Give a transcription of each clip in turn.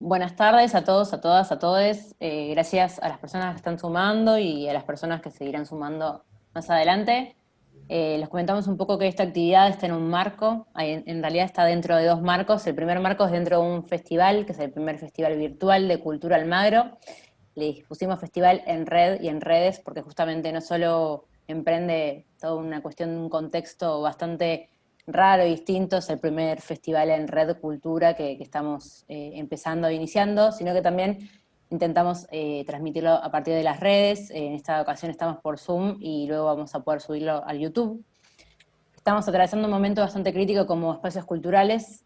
buenas tardes a todos, a todas, a todes. Gracias a las personas que están sumando y a las personas que seguirán sumando más adelante. Les comentamos un poco que esta actividad está en un marco, en realidad está dentro de dos marcos. El primer marco es dentro de un festival, que es el primer festival virtual de Cultura Almagro. Le pusimos festival en red y en redes porque justamente no solo emprende toda una cuestión, un contexto bastante raro y distinto, es el primer festival en red cultura que estamos empezando e iniciando, sino que también intentamos transmitirlo a partir de las redes. En esta ocasión estamos por Zoom y luego vamos a poder subirlo al YouTube. Estamos atravesando un momento bastante crítico como espacios culturales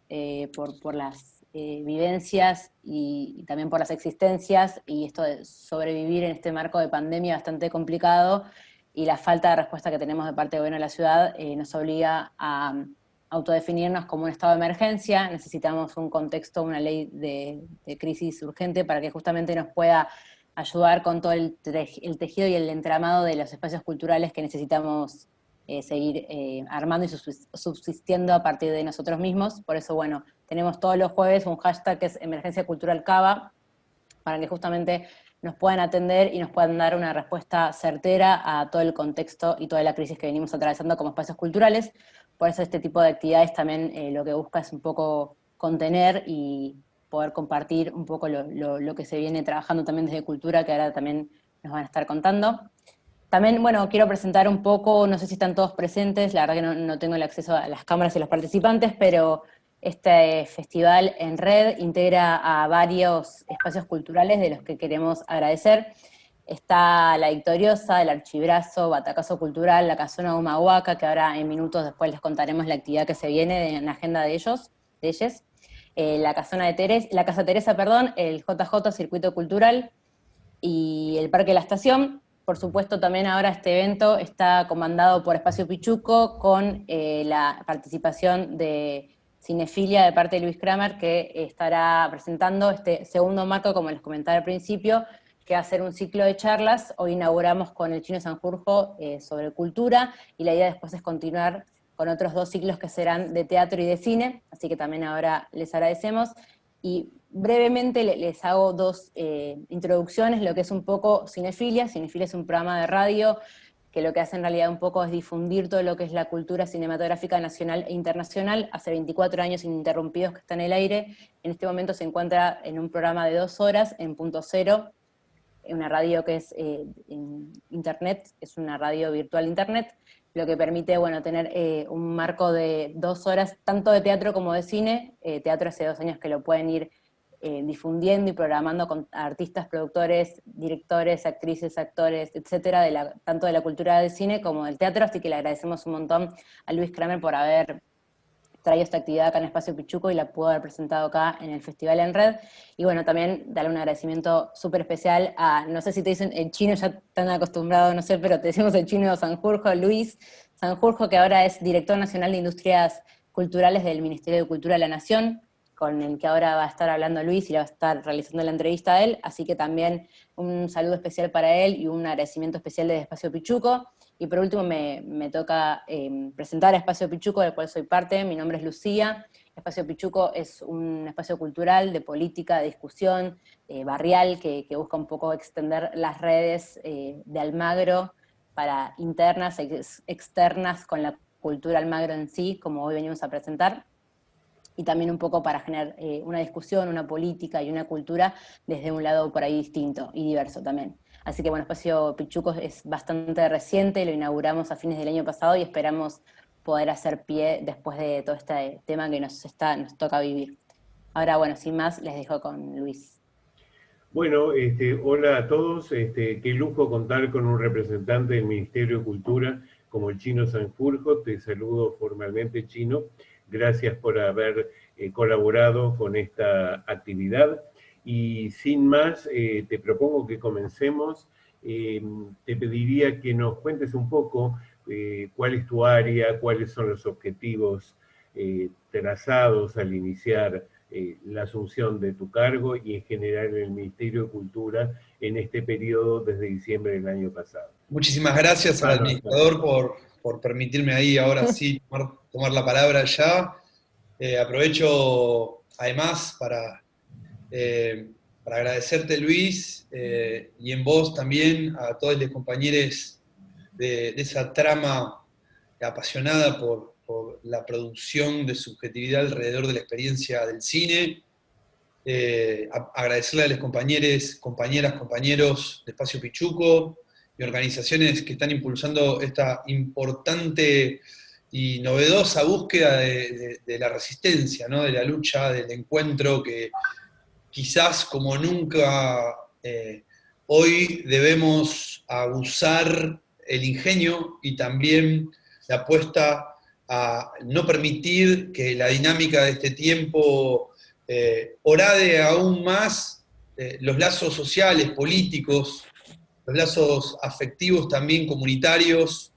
por las vivencias y también por las existencias, y esto de sobrevivir en este marco de pandemia bastante complicado, y la falta de respuesta que tenemos de parte del gobierno de la ciudad nos obliga a autodefinirnos como un estado de emergencia. Necesitamos un contexto, una ley de crisis urgente para que justamente nos pueda ayudar con todo el tejido y el entramado de los espacios culturales que necesitamos seguir armando y subsistiendo a partir de nosotros mismos. Por eso, bueno, tenemos todos los jueves un hashtag que es Emergencia Cultural Cava, para que justamente nos puedan atender y nos puedan dar una respuesta certera a todo el contexto y toda la crisis que venimos atravesando como espacios culturales. Por eso este tipo de actividades también lo que busca es un poco contener y poder compartir un poco lo que se viene trabajando también desde Cultura, que ahora también nos van a estar contando. También, bueno, quiero presentar un poco, no sé si están todos presentes, la verdad que no tengo el acceso a las cámaras y los participantes, pero este festival en red integra a varios espacios culturales de los que queremos agradecer. Está La Victoriosa, El Archibrazo, Batacazo Cultural, La Casona Humahuaca, que ahora en minutos después les contaremos la actividad que se viene en la agenda de ellos, de ellos. La Casa Teresa, perdón, el JJ Circuito Cultural y el Parque La Estación. Por supuesto, también ahora este evento está comandado por Espacio Pichuco con la participación de Cinefilia de parte de Luis Kramer, que estará presentando este segundo marco, como les comentaba al principio, que va a ser un ciclo de charlas. Hoy inauguramos con el Chino Sanjurjo sobre cultura, y la idea después es continuar con otros dos ciclos que serán de teatro y de cine, así que también ahora les agradecemos. Y brevemente les hago dos introducciones, lo que es un poco Cinefilia. Cinefilia es un programa de radio que lo que hace en realidad un poco es difundir todo lo que es la cultura cinematográfica nacional e internacional. Hace 24 años ininterrumpidos que está en el aire. En este momento se encuentra en un programa de 2 horas en Punto Cero, una radio que es en internet, es una radio virtual de internet, lo que permite, bueno, tener un marco de 2 horas, tanto de teatro como de cine. Teatro hace 2 años que lo pueden ir difundiendo y programando con artistas, productores, directores, actrices, actores, etcétera, tanto de la cultura del cine como del teatro, así que le agradecemos un montón a Luis Kramer por haber traído esta actividad acá en Espacio Pichuco y la pudo haber presentado acá en el Festival en Red. Y bueno, también darle un agradecimiento súper especial a, no sé si te dicen el Chino, ya tan acostumbrado, no sé, pero te decimos el Chino Sanjurjo, Luis Sanjurjo, que ahora es Director Nacional de Industrias Culturales del Ministerio de Cultura de la Nación, con el que ahora va a estar hablando Luis y va a estar realizando la entrevista a él, así que también un saludo especial para él y un agradecimiento especial de Espacio Pichuco. Y por último me toca presentar a Espacio Pichuco, del cual soy parte. Mi nombre es Lucía. Espacio Pichuco es un espacio cultural de política, de discusión, barrial, que busca un poco extender las redes de Almagro para internas e externas con la cultura Almagro en sí, como hoy venimos a presentar, y también un poco para generar una discusión, una política y una cultura desde un lado por ahí distinto y diverso también. Así que bueno, Espacio Pichuco es bastante reciente, lo inauguramos a fines del año pasado y esperamos poder hacer pie después de todo este tema que nos toca vivir. Ahora, bueno, sin más, les dejo con Luis. Bueno, hola a todos. Qué lujo contar con un representante del Ministerio de Cultura como el Chino Sanjurjo. Te saludo formalmente, Chino. Gracias por haber colaborado con esta actividad. Y sin más, te propongo que comencemos. Te pediría que nos cuentes un poco cuál es tu área, cuáles son los objetivos trazados al iniciar la asunción de tu cargo y en general en el Ministerio de Cultura en este periodo desde diciembre del año pasado. Muchísimas gracias al administrador por permitirme ahí ahora sí tomar la palabra ya. Aprovecho además para para agradecerte, Luis, y en vos también, a todos los compañeros de esa trama apasionada por la producción de subjetividad alrededor de la experiencia del cine. Agradecerle a los compañeros, compañeros de Espacio Pichuco y organizaciones que están impulsando esta importante y novedosa búsqueda de la resistencia, ¿no? De la lucha, del encuentro, que quizás como nunca hoy debemos abusar el ingenio y también la apuesta a no permitir que la dinámica de este tiempo horade aún más los lazos sociales, políticos, los lazos afectivos también comunitarios,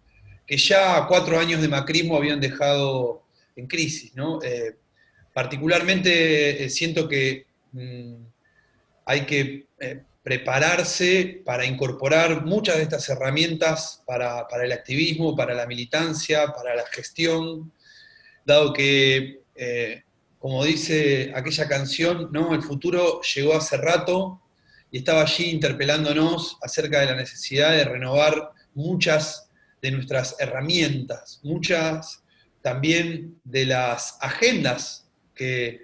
que ya 4 años de macrismo habían dejado en crisis, ¿no? Particularmente siento que hay que prepararse para incorporar muchas de estas herramientas para el activismo, para la militancia, para la gestión, dado que, como dice aquella canción, ¿no? El futuro llegó hace rato y estaba allí interpelándonos acerca de la necesidad de renovar muchas de nuestras herramientas, muchas también de las agendas que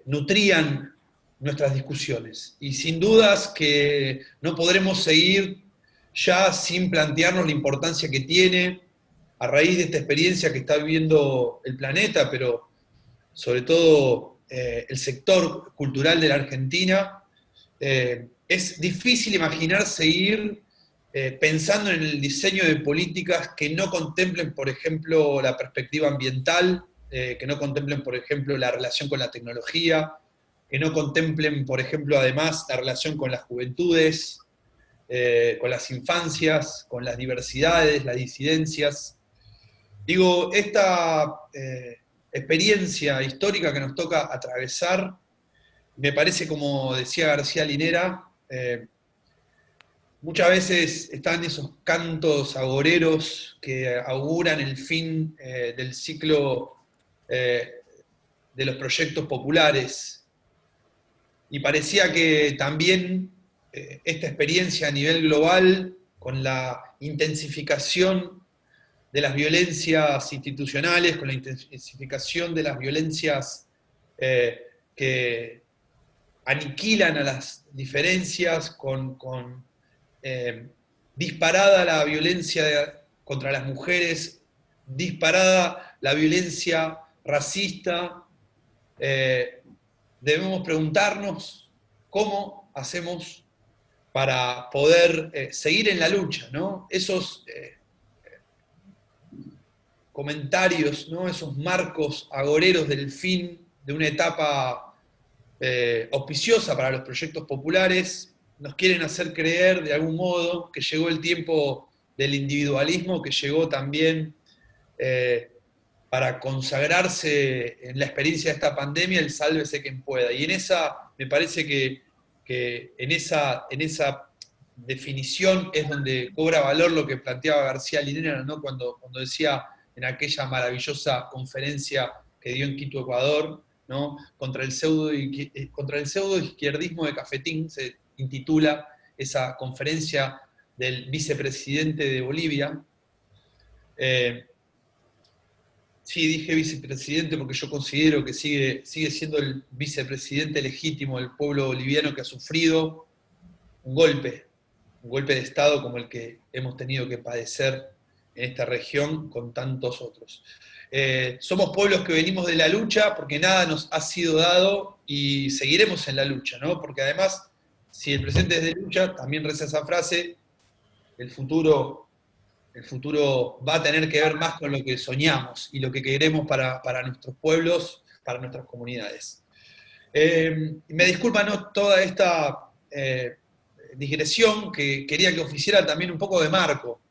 nutrían nuestras discusiones. Y sin dudas que no podremos seguir ya sin plantearnos la importancia que tiene, a raíz de esta experiencia que está viviendo el planeta, pero sobre todo el sector cultural de la Argentina. Es difícil imaginar seguir pensando en el diseño de políticas que no contemplen, por ejemplo, la perspectiva ambiental, que no contemplen, por ejemplo, la relación con la tecnología, que no contemplen, por ejemplo, además, la relación con las juventudes, con las infancias, con las diversidades, las disidencias. Digo, esta experiencia histórica que nos toca atravesar, me parece, como decía García Linera, muchas veces están esos cantos agoreros que auguran el fin del ciclo de los proyectos populares. Y parecía que también esta experiencia a nivel global, con la intensificación de las violencias institucionales, con la intensificación de las violencias que aniquilan a las diferencias, con disparada la violencia contra las mujeres, disparada la violencia racista, debemos preguntarnos cómo hacemos para poder seguir en la lucha, ¿no? Esos comentarios, ¿no? Esos marcos agoreros del fin de una etapa auspiciosa para los proyectos populares, nos quieren hacer creer de algún modo que llegó el tiempo del individualismo, que llegó también para consagrarse en la experiencia de esta pandemia el sálvese quien pueda. Y en esa, me parece que en esa definición es donde cobra valor lo que planteaba García Linera, ¿no? Cuando decía en aquella maravillosa conferencia que dio en Quito, Ecuador, ¿no? Contra el pseudo izquierdismo de Cafetín, se intitula esa conferencia del vicepresidente de Bolivia. Sí, dije vicepresidente porque yo considero que sigue siendo el vicepresidente legítimo del pueblo boliviano, que ha sufrido un golpe de Estado como el que hemos tenido que padecer en esta región con tantos otros. Somos pueblos que venimos de la lucha porque nada nos ha sido dado y seguiremos en la lucha, ¿no? Porque además, si el presente es de lucha, también reza esa frase, el futuro va a tener que ver más con lo que soñamos y lo que queremos para nuestros pueblos, para nuestras comunidades. Me disculpa, ¿no?, toda esta digresión, que quería que oficiara también un poco de marco.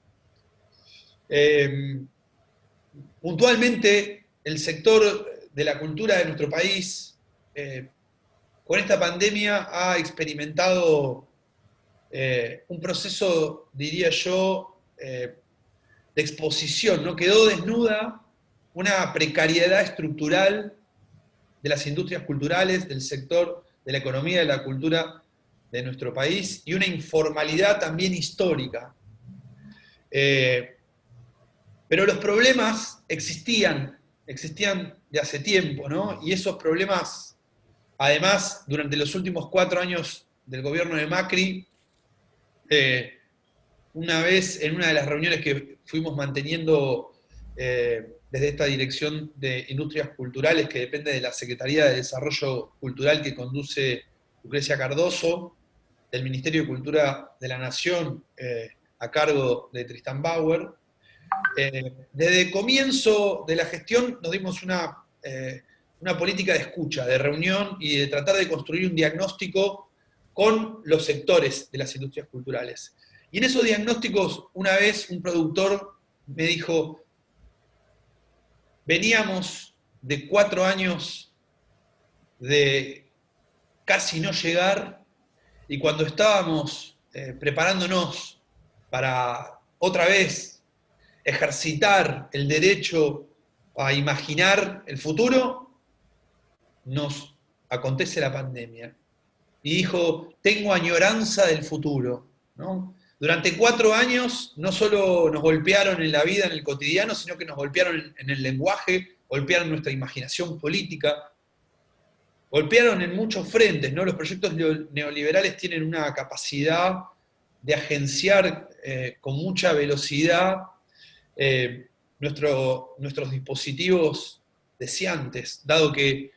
Puntualmente, el sector de la cultura de nuestro país, con esta pandemia, ha experimentado un proceso, diría yo, de exposición, ¿no? Quedó desnuda una precariedad estructural de las industrias culturales, del sector de la economía y de la cultura de nuestro país, y una informalidad también histórica. Pero los problemas existían de hace tiempo, ¿no? Y esos problemas, además, durante los últimos 4 años del gobierno de Macri, una vez en una de las reuniones que fuimos manteniendo desde esta Dirección de Industrias Culturales, que depende de la Secretaría de Desarrollo Cultural que conduce Lucrecia Cardoso, del Ministerio de Cultura de la Nación, a cargo de Tristan Bauer. Desde el comienzo de la gestión nos dimos una política de escucha, de reunión y de tratar de construir un diagnóstico con los sectores de las industrias culturales. Y en esos diagnósticos, una vez un productor me dijo, veníamos de 4 años de casi no llegar, y cuando estábamos preparándonos para otra vez ejercitar el derecho a imaginar el futuro, nos acontece la pandemia. Y dijo, tengo añoranza del futuro, ¿no? Durante 4 años no solo nos golpearon en la vida, en el cotidiano, sino que nos golpearon en el lenguaje, golpearon nuestra imaginación política, golpearon en muchos frentes, ¿no? Los proyectos neoliberales tienen una capacidad de agenciar con mucha velocidad nuestros dispositivos deseantes, dado que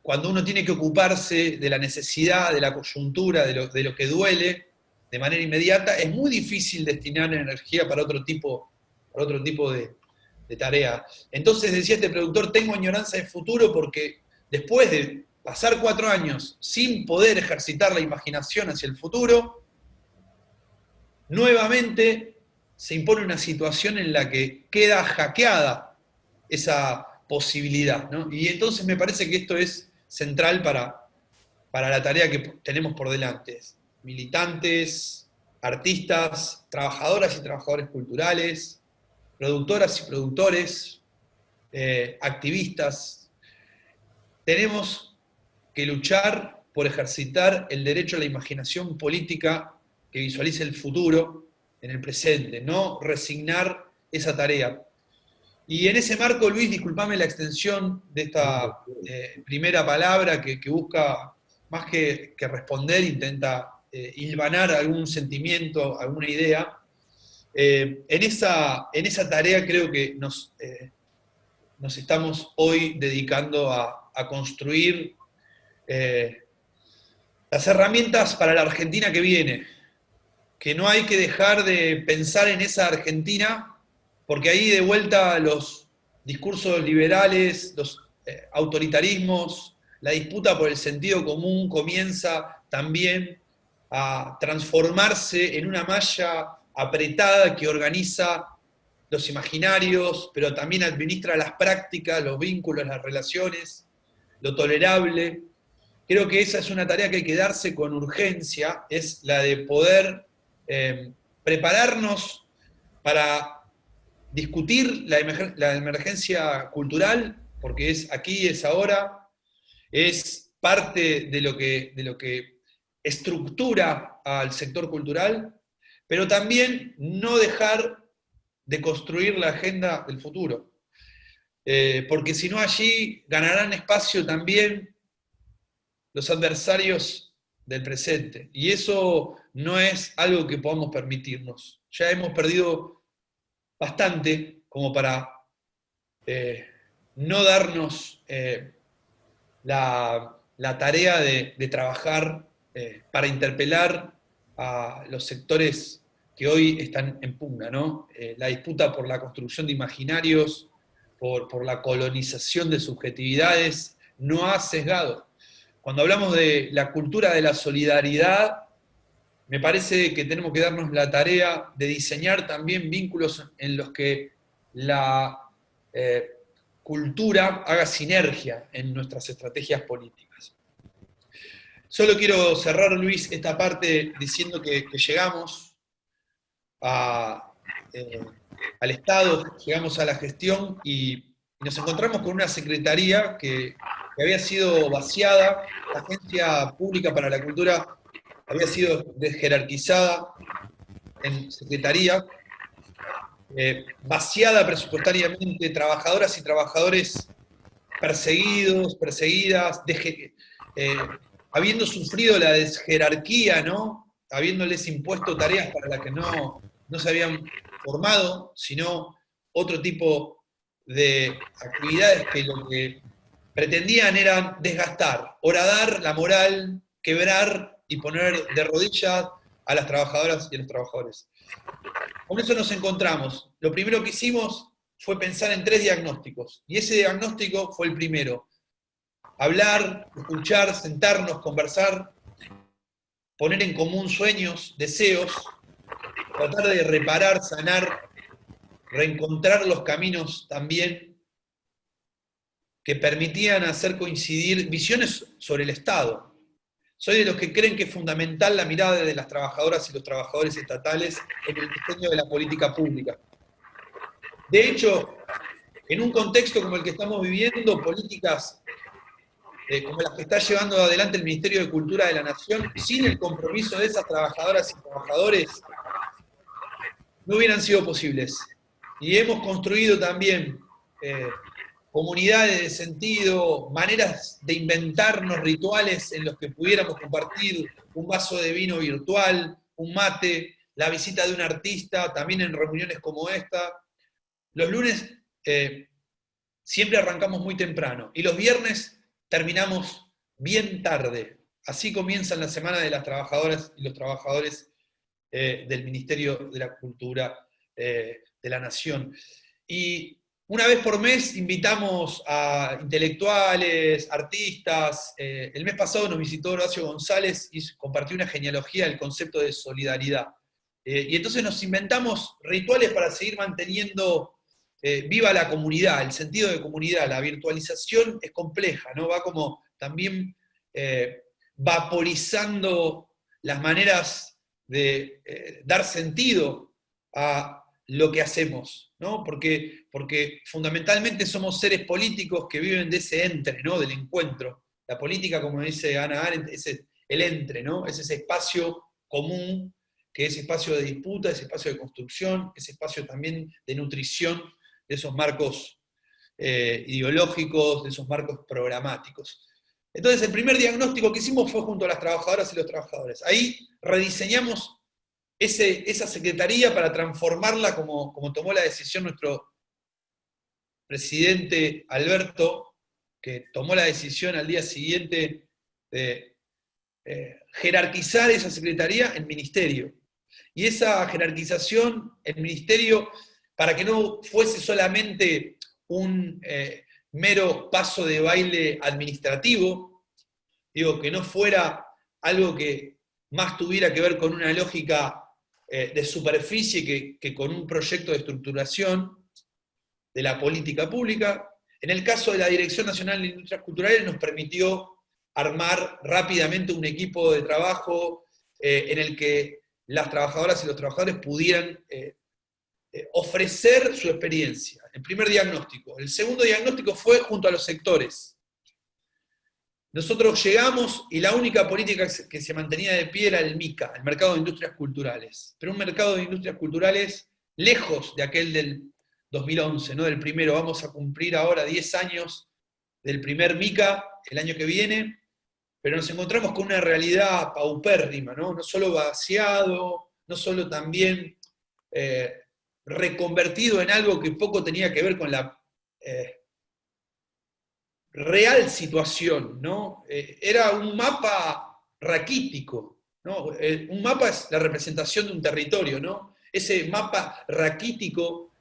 cuando uno tiene que ocuparse de la necesidad, de la coyuntura, de lo que duele, de manera inmediata, es muy difícil destinar energía para otro tipo de tarea. Entonces decía este productor, tengo añoranza de futuro porque después de pasar 4 años sin poder ejercitar la imaginación hacia el futuro, nuevamente se impone una situación en la que queda hackeada esa posibilidad, ¿no? Y entonces me parece que esto es central para la tarea que tenemos por delante. Militantes, artistas, trabajadoras y trabajadores culturales, productoras y productores, activistas. Tenemos que luchar por ejercitar el derecho a la imaginación política que visualice el futuro en el presente, no resignar esa tarea. Y en ese marco, Luis, disculpame la extensión de esta primera palabra que busca, más que responder, intenta hilvanar algún sentimiento, alguna idea. En esa tarea creo que nos estamos hoy dedicando a construir las herramientas para la Argentina que viene, que no hay que dejar de pensar en esa Argentina, porque ahí de vuelta los discursos liberales, los autoritarismos, la disputa por el sentido común comienza también a transformarse en una malla apretada que organiza los imaginarios, pero también administra las prácticas, los vínculos, las relaciones, lo tolerable. Creo que esa es una tarea que hay que darse con urgencia, es la de poder prepararnos para discutir la emergencia cultural, porque es aquí, es ahora, es parte de lo que estructura al sector cultural, pero también no dejar de construir la agenda del futuro. Porque si no, allí ganarán espacio también los adversarios del presente. Y eso no es algo que podamos permitirnos. Ya hemos perdido bastante como para no darnos la tarea de trabajar para interpelar a los sectores que hoy están en pugna, ¿no? La disputa por la construcción de imaginarios, por la colonización de subjetividades, no ha sesgado. Cuando hablamos de la cultura de la solidaridad, me parece que tenemos que darnos la tarea de diseñar también vínculos en los que la cultura haga sinergia en nuestras estrategias políticas. Solo quiero cerrar, Luis, esta parte diciendo que llegamos al Estado, llegamos a la gestión y nos encontramos con una secretaría que que había sido vaciada, la Agencia Pública para la Cultura había sido desjerarquizada en secretaría, vaciada presupuestariamente, trabajadoras y trabajadores perseguidos, perseguidas, habiendo sufrido la desjerarquía, ¿no? Habiéndoles impuesto tareas para las que no se habían formado, sino otro tipo de actividades que lo que pretendían era desgastar, horadar la moral, quebrar y poner de rodillas a las trabajadoras y a los trabajadores. Con eso nos encontramos. Lo primero que hicimos fue pensar en 3 diagnósticos, y ese diagnóstico fue el primero. Hablar, escuchar, sentarnos, conversar, poner en común sueños, deseos, tratar de reparar, sanar, reencontrar los caminos también que permitían hacer coincidir visiones sobre el Estado. Soy de los que creen que es fundamental la mirada de las trabajadoras y los trabajadores estatales en el diseño de la política pública. De hecho, en un contexto como el que estamos viviendo, políticas como las que está llevando adelante el Ministerio de Cultura de la Nación, sin el compromiso de esas trabajadoras y trabajadores, no hubieran sido posibles. Y hemos construido también comunidades de sentido, maneras de inventarnos rituales en los que pudiéramos compartir un vaso de vino virtual, un mate, la visita de un artista, también en reuniones como esta. Los lunes siempre arrancamos muy temprano, y los viernes terminamos bien tarde. Así comienzan la semana de las trabajadoras y los trabajadores del Ministerio de la Cultura de la Nación. Y una vez por mes invitamos a intelectuales, artistas. El mes pasado nos visitó Horacio González y compartió una genealogía del concepto de solidaridad. Y entonces nos inventamos rituales para seguir manteniendo viva la comunidad, el sentido de comunidad. La virtualización es compleja, ¿no? Va como también vaporizando las maneras de dar sentido a lo que hacemos, ¿no? Porque fundamentalmente somos seres políticos que viven de ese entre, ¿no? Del encuentro. La política, como dice Hannah Arendt, es el entre, ¿no? Es ese espacio común, que es espacio de disputa, ese espacio de construcción, ese espacio también de nutrición de esos marcos ideológicos, de esos marcos programáticos. Entonces, el primer diagnóstico que hicimos fue junto a las trabajadoras y los trabajadores. Ahí rediseñamos esa secretaría para transformarla como tomó la decisión nuestro presidente Alberto, que tomó la decisión al día siguiente de jerarquizar esa secretaría en ministerio. Y esa jerarquización en ministerio, para que no fuese solamente un mero paso de baile administrativo, digo, que no fuera algo que más tuviera que ver con una lógica de superficie que con un proyecto de estructuración de la política pública. En el caso de la Dirección Nacional de Industrias Culturales nos permitió armar rápidamente un equipo de trabajo en el que las trabajadoras y los trabajadores pudieran ofrecer su experiencia. El primer diagnóstico. El segundo diagnóstico fue junto a los sectores. Nosotros llegamos y la única política que se mantenía de pie era el MICA, el Mercado de Industrias Culturales. Pero un mercado de industrias culturales lejos de aquel del 2011, ¿no? Del primero. Vamos a cumplir ahora 10 años del primer MICA el año que viene, pero nos encontramos con una realidad paupérrima, ¿no? No solo vaciado, no solo también reconvertido en algo que poco tenía que ver con la real situación, ¿no? Era un mapa raquítico, ¿no? Un mapa es la representación de un territorio, ¿no? Ese mapa raquítico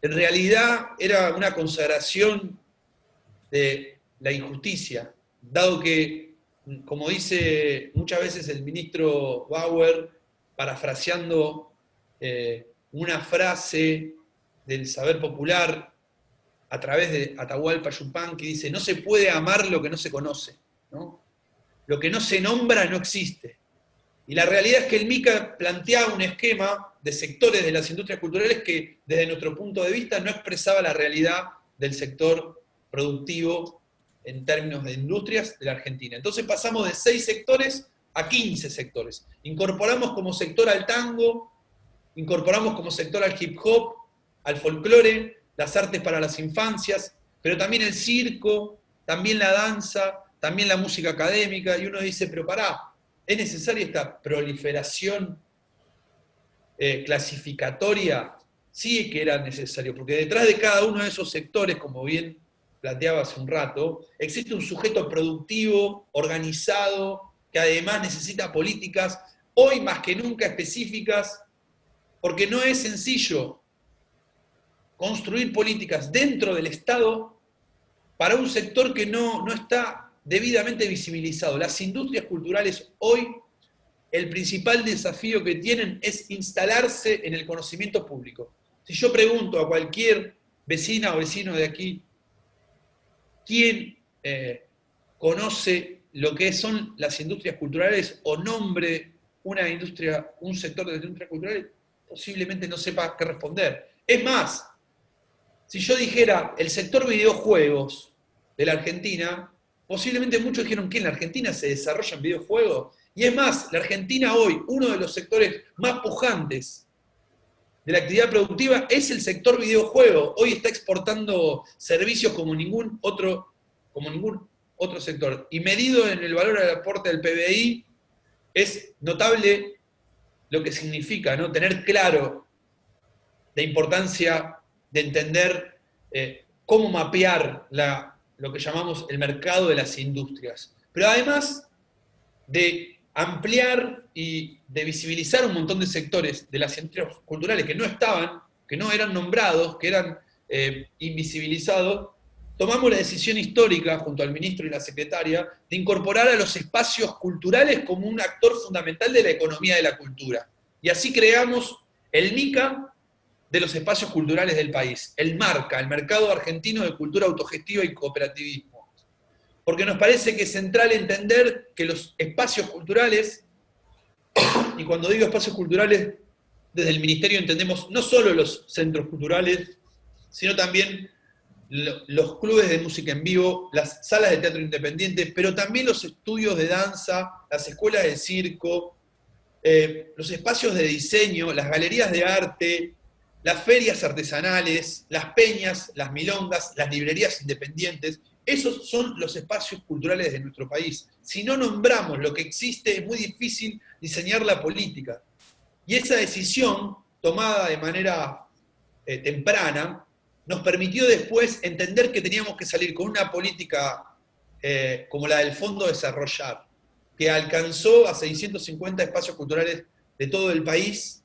en realidad era una consagración de la injusticia, dado que, como dice muchas veces el ministro Bauer, parafraseando una frase del saber popular a través de Atahualpa Yupanqui, dice: no se puede amar lo que no se conoce, ¿no? Lo que no se nombra no existe. Y la realidad es que el MICA planteaba un esquema de sectores de las industrias culturales que, desde nuestro punto de vista, no expresaba la realidad del sector productivo en términos de industrias de la Argentina. Entonces pasamos de 6 sectores a 15 sectores. Incorporamos como sector al tango, incorporamos como sector al hip hop, al folclore, las artes para las infancias, pero también el circo, también la danza, también la música académica, y uno dice, pero pará, ¿es necesaria esta proliferación clasificatoria? Sí que era necesario, porque detrás de cada uno de esos sectores, como bien planteaba hace un rato, existe un sujeto productivo, organizado, que además necesita políticas, hoy más que nunca específicas, porque no es sencillo construir políticas dentro del Estado para un sector que no está debidamente visibilizado. Las industrias culturales hoy, el principal desafío que tienen es instalarse en el conocimiento público. Si yo pregunto a cualquier vecina o vecino de aquí, ¿quién conoce lo que son las industrias culturales o nombre una industria, un sector de industrias culturales? Posiblemente no sepa qué responder. Es más, si yo dijera el sector videojuegos de la Argentina, posiblemente muchos dijeron que en la Argentina se desarrollan videojuegos. Y es más, la Argentina hoy, uno de los sectores más pujantes de la actividad productiva es el sector videojuego. Hoy está exportando servicios como ningún otro sector. Y medido en el valor del aporte del PBI, es notable lo que significa, ¿no? Tener claro la importancia de entender cómo mapear lo que llamamos el mercado de las industrias. Pero además de ampliar y de visibilizar un montón de sectores de las industrias culturales que no estaban, que no eran nombrados, que eran invisibilizados, tomamos la decisión histórica, junto al ministro y la secretaria, de incorporar a los espacios culturales como un actor fundamental de la economía de la cultura. Y así creamos el MICA de los espacios culturales del país, el MARCA, el Mercado Argentino de Cultura Autogestiva y Cooperativismo. Porque nos parece que es central entender que los espacios culturales, y cuando digo espacios culturales, desde el Ministerio entendemos no solo los centros culturales, sino también los clubes de música en vivo, las salas de teatro independiente, pero también los estudios de danza, las escuelas de circo, los espacios de diseño, las galerías de arte, las ferias artesanales, las peñas, las milongas, las librerías independientes. Esos son los espacios culturales de nuestro país. Si no nombramos lo que existe, es muy difícil diseñar la política. Y esa decisión, tomada de manera temprana, nos permitió después entender que teníamos que salir con una política como la del Fondo Desarrollar, que alcanzó a 650 espacios culturales de todo el país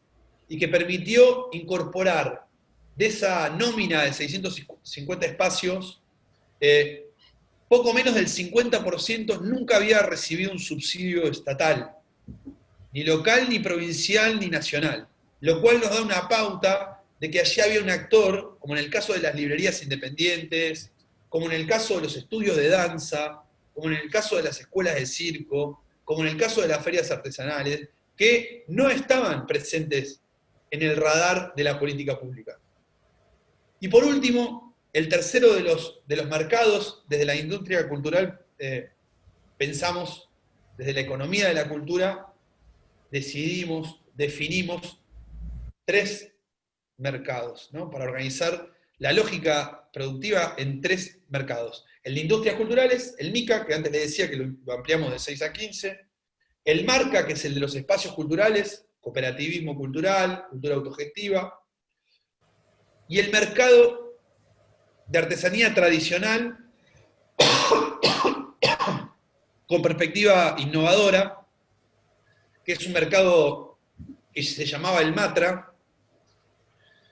y que permitió incorporar de esa nómina de 650 espacios, poco menos del 50% nunca había recibido un subsidio estatal, ni local, ni provincial, ni nacional, lo cual nos da una pauta de que allí había un actor, como en el caso de las librerías independientes, como en el caso de los estudios de danza, como en el caso de las escuelas de circo, como en el caso de las ferias artesanales, que no estaban presentes en el radar de la política pública. Y por último, el tercero de los mercados, desde la industria cultural, pensamos, desde la economía de la cultura, definimos 3 mercados, ¿no? Para organizar la lógica productiva en 3 mercados. El de industrias culturales, el MICA, que antes le decía que lo ampliamos de 6 a 15, el MARCA, que es el de los espacios culturales, cooperativismo cultural, cultura autogestiva, y el mercado de artesanía tradicional con perspectiva innovadora, que es un mercado que se llamaba el MATRA,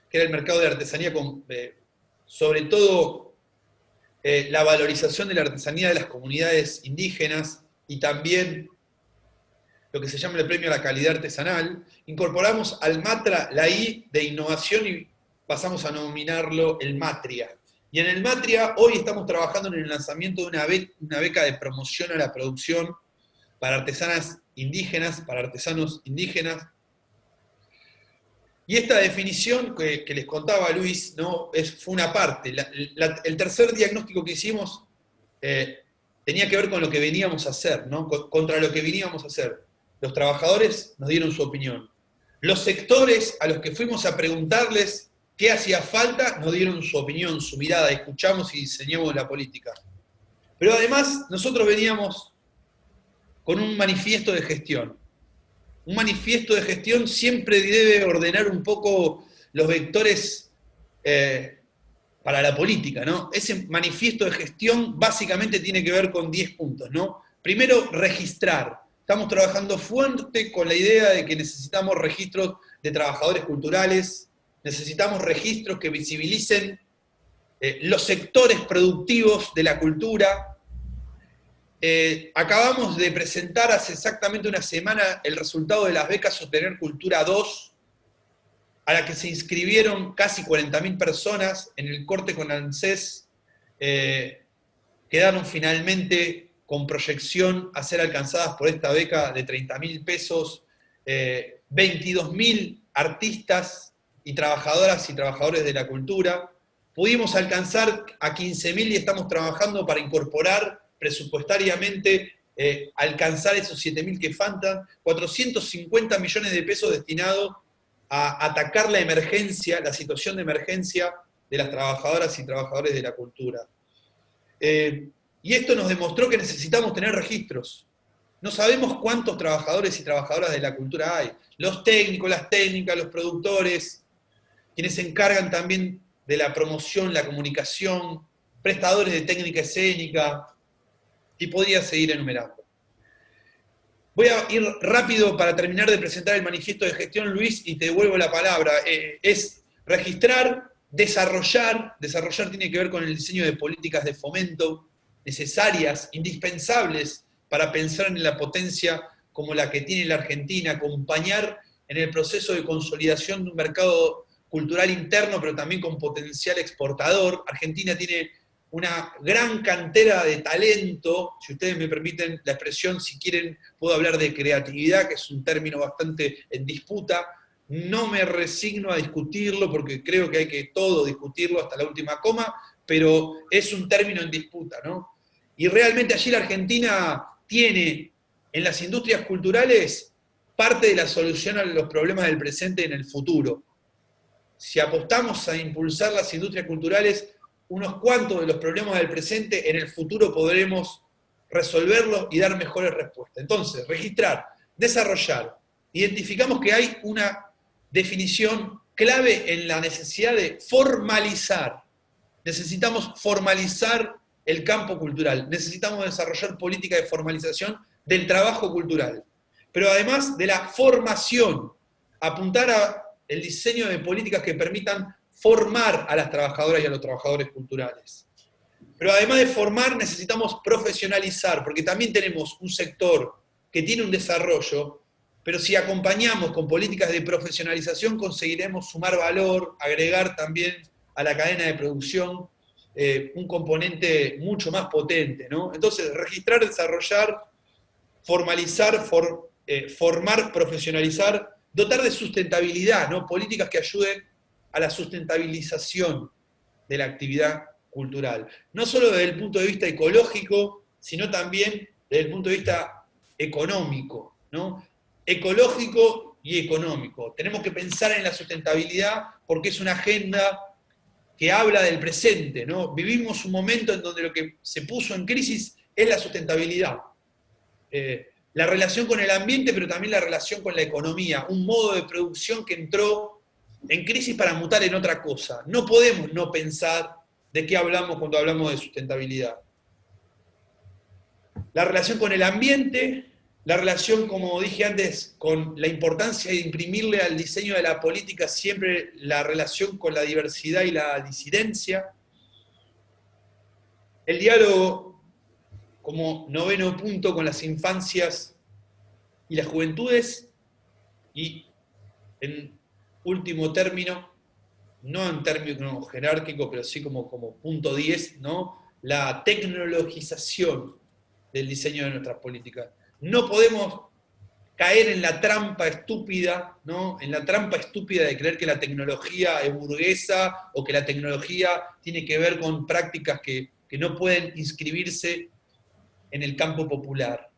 que era el mercado de artesanía con, sobre todo, la valorización de la artesanía de las comunidades indígenas y también lo que se llama el premio a la calidad artesanal. Incorporamos al MATRA la I de innovación y pasamos a nominarlo el MATRIA. Y en el MATRIA hoy estamos trabajando en el lanzamiento de una beca de promoción a la producción para artesanas indígenas, para artesanos indígenas. Y esta definición que les contaba Luis, ¿no? Fue una parte. El tercer diagnóstico que hicimos tenía que ver con lo que veníamos a hacer, ¿no? Contra lo que veníamos a hacer. Los trabajadores nos dieron su opinión. Los sectores a los que fuimos a preguntarles qué hacía falta, nos dieron su opinión, su mirada, escuchamos y diseñamos la política. Pero además, nosotros veníamos con un manifiesto de gestión. Un manifiesto de gestión siempre debe ordenar un poco los vectores para la política, ¿no? Ese manifiesto de gestión básicamente tiene que ver con 10 puntos, ¿no? Primero, registrar. Estamos trabajando fuerte con la idea de que necesitamos registros de trabajadores culturales, necesitamos registros que visibilicen los sectores productivos de la cultura. Acabamos de presentar hace exactamente una semana el resultado de las becas Sostener Cultura 2, a la que se inscribieron casi 40.000 personas en el corte con ANSES. Quedaron finalmente con proyección a ser alcanzadas por esta beca de 30.000 pesos, 22.000 artistas y trabajadoras y trabajadores de la cultura. Pudimos alcanzar a 15.000 y estamos trabajando para incorporar presupuestariamente, alcanzar esos 7.000 que faltan, 450 millones de pesos destinados a atacar la emergencia, la situación de emergencia de las trabajadoras y trabajadores de la cultura. Y esto nos demostró que necesitamos tener registros. No sabemos cuántos trabajadores y trabajadoras de la cultura hay. Los técnicos, las técnicas, los productores, quienes se encargan también de la promoción, la comunicación, prestadores de técnica escénica, y podría seguir enumerando. Voy a ir rápido para terminar de presentar el manifiesto de gestión, Luis, y te devuelvo la palabra. Es registrar, desarrollar tiene que ver con el diseño de políticas de fomento necesarias, indispensables para pensar en la potencia como la que tiene la Argentina, acompañar en el proceso de consolidación de un mercado cultural interno, pero también con potencial exportador. Argentina tiene una gran cantera de talento, si ustedes me permiten la expresión, si quieren puedo hablar de creatividad, que es un término bastante en disputa. No me resigno a discutirlo porque creo que hay que todo discutirlo hasta la última coma, pero es un término en disputa, ¿no? Y realmente allí la Argentina tiene en las industrias culturales parte de la solución a los problemas del presente en el futuro. Si apostamos a impulsar las industrias culturales, unos cuantos de los problemas del presente en el futuro podremos resolverlos y dar mejores respuestas. Entonces, registrar, desarrollar. Identificamos que hay una definición clave en la necesidad de formalizar. Necesitamos formalizar el campo cultural. Necesitamos desarrollar política de formalización del trabajo cultural. Pero además de la formación, apuntar a el diseño de políticas que permitan formar a las trabajadoras y a los trabajadores culturales. Pero además de formar, necesitamos profesionalizar, porque también tenemos un sector que tiene un desarrollo, pero si acompañamos con políticas de profesionalización, conseguiremos sumar valor, agregar también a la cadena de producción un componente mucho más potente, ¿no? Entonces, registrar, desarrollar, formalizar, formar, profesionalizar, dotar de sustentabilidad, ¿no? Políticas que ayuden a la sustentabilización de la actividad cultural. No solo desde el punto de vista ecológico, sino también desde el punto de vista económico, ¿no? Ecológico y económico. Tenemos que pensar en la sustentabilidad porque es una agenda que habla del presente, ¿no? Vivimos un momento en donde lo que se puso en crisis es la sustentabilidad. La relación con el ambiente, pero también la relación con la economía, un modo de producción que entró en crisis para mutar en otra cosa. No podemos no pensar de qué hablamos cuando hablamos de sustentabilidad. La relación con el ambiente, la relación, como dije antes, con la importancia de imprimirle al diseño de la política siempre la relación con la diversidad y la disidencia. El diálogo como noveno punto con las infancias y las juventudes, y en último término, no en términos jerárquicos, pero sí como punto 10, ¿no? La tecnologización del diseño de nuestras políticas. No podemos caer en la trampa estúpida, ¿no? En la trampa estúpida de creer que la tecnología es burguesa o que la tecnología tiene que ver con prácticas que no pueden inscribirse en el campo popular.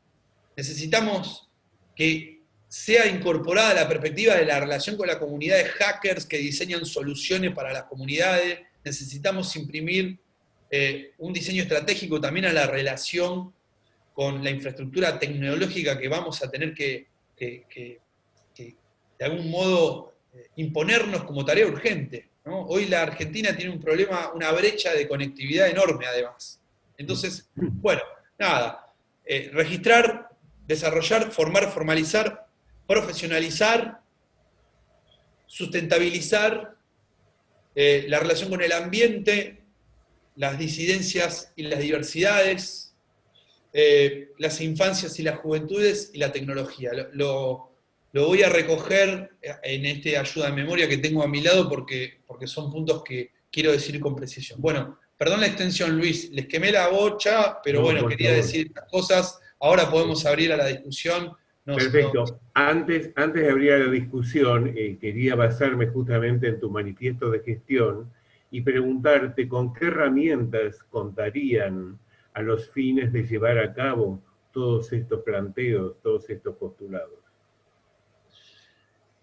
Necesitamos que sea incorporada la perspectiva de la relación con la comunidad de hackers que diseñan soluciones para las comunidades. Necesitamos imprimir un diseño estratégico también a la relación con la infraestructura tecnológica que vamos a tener que de algún modo imponernos como tarea urgente, ¿no? Hoy la Argentina tiene un problema, una brecha de conectividad enorme además. Entonces, bueno, nada, registrar, desarrollar, formar, formalizar, profesionalizar, sustentabilizar la relación con el ambiente, las disidencias y las diversidades, las infancias y las juventudes y la tecnología. Lo voy a recoger en este ayuda de memoria que tengo a mi lado porque son puntos que quiero decir con precisión. Bueno, perdón la extensión, Luis, les quemé la bocha, pero No, bueno, quería decir estas cosas. Ahora podemos abrir a la discusión. Perfecto. Antes de abrir a la discusión, quería basarme justamente en tu manifiesto de gestión y preguntarte con qué herramientas contarían a los fines de llevar a cabo todos estos planteos, todos estos postulados.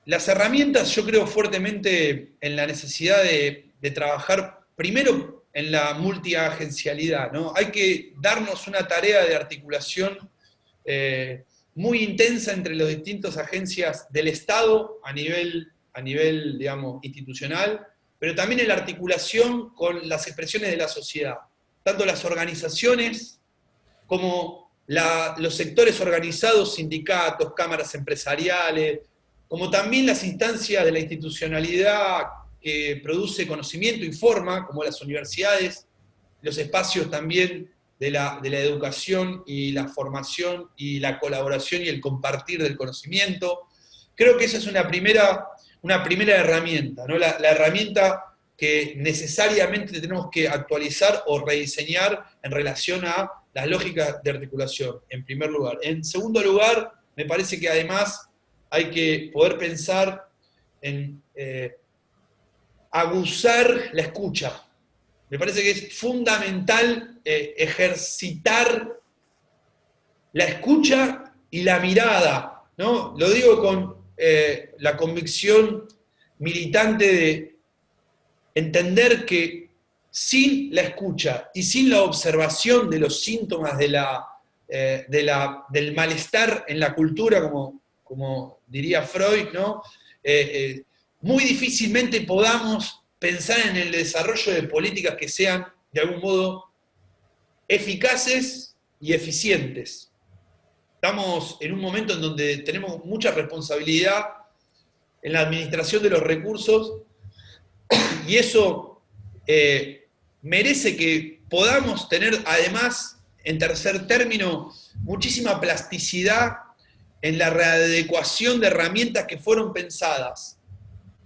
Las herramientas, yo creo fuertemente en la necesidad de trabajar primero en la multiagencialidad, ¿no? Hay que darnos una tarea de articulación muy intensa entre las distintas agencias del Estado a nivel, digamos, institucional, pero también en la articulación con las expresiones de la sociedad, tanto las organizaciones como los sectores organizados, sindicatos, cámaras empresariales, como también las instancias de la institucionalidad que produce conocimiento y forma, como las universidades, los espacios también de la educación y la formación y la colaboración y el compartir del conocimiento. Creo que esa es una primera herramienta, ¿no? La herramienta que necesariamente tenemos que actualizar o rediseñar en relación a las lógicas de articulación, en primer lugar. En segundo lugar, me parece que además hay que poder pensar en aguzar la escucha. Me parece que es fundamental ejercitar la escucha y la mirada, ¿no? Lo digo con la convicción militante de entender que sin la escucha y sin la observación de los síntomas del malestar en la cultura, como diría Freud, ¿no? Muy difícilmente podamos pensar en el desarrollo de políticas que sean, de algún modo, eficaces y eficientes. Estamos en un momento en donde tenemos mucha responsabilidad en la administración de los recursos y eso merece que podamos tener, además, en tercer término, muchísima plasticidad en la readecuación de herramientas que fueron pensadas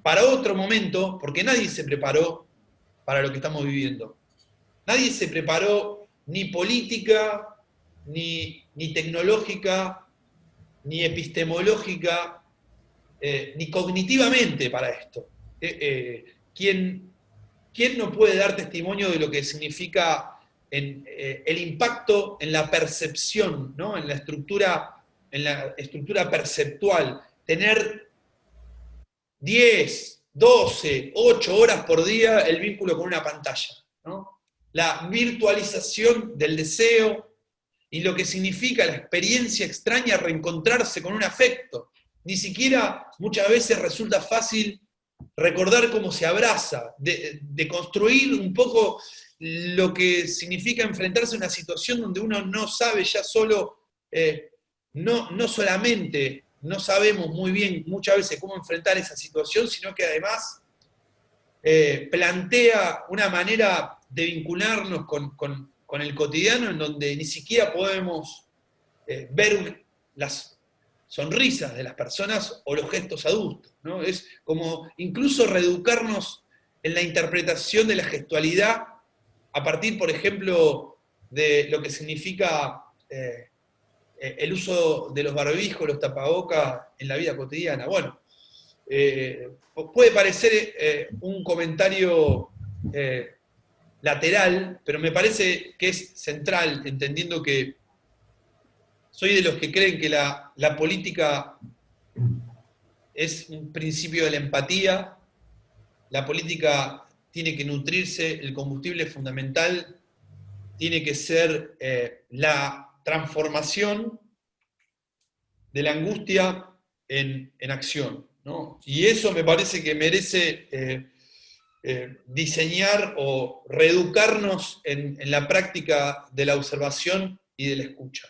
para otro momento, porque nadie se preparó para lo que estamos viviendo. Nadie se preparó ni política, ni tecnológica, ni epistemológica, ni cognitivamente para esto. ¿Quién no puede dar testimonio de lo que significa el impacto en la percepción, ¿no? en la estructura perceptual? Tener 10, 12, 8 horas por día el vínculo con una pantalla, ¿no? La virtualización del deseo y lo que significa la experiencia extraña reencontrarse con un afecto. Ni siquiera muchas veces resulta fácil recordar cómo se abraza, de construir un poco lo que significa enfrentarse a una situación donde uno no sabe ya solo, no solamente no sabemos muy bien muchas veces cómo enfrentar esa situación, sino que además plantea una manera de vincularnos con el cotidiano en donde ni siquiera podemos ver las sonrisas de las personas o los gestos adultos, ¿no? Es como incluso reeducarnos en la interpretación de la gestualidad a partir, por ejemplo, de lo que significa el uso de los barbijos, los tapabocas en la vida cotidiana. Bueno, puede parecer un comentario lateral, pero me parece que es central, entendiendo que soy de los que creen que la política es un principio de la empatía, la política tiene que nutrirse, el combustible fundamental tiene que ser la transformación de la angustia en acción, ¿no? Y eso me parece que merece diseñar o reeducarnos en la práctica de la observación y de la escucha.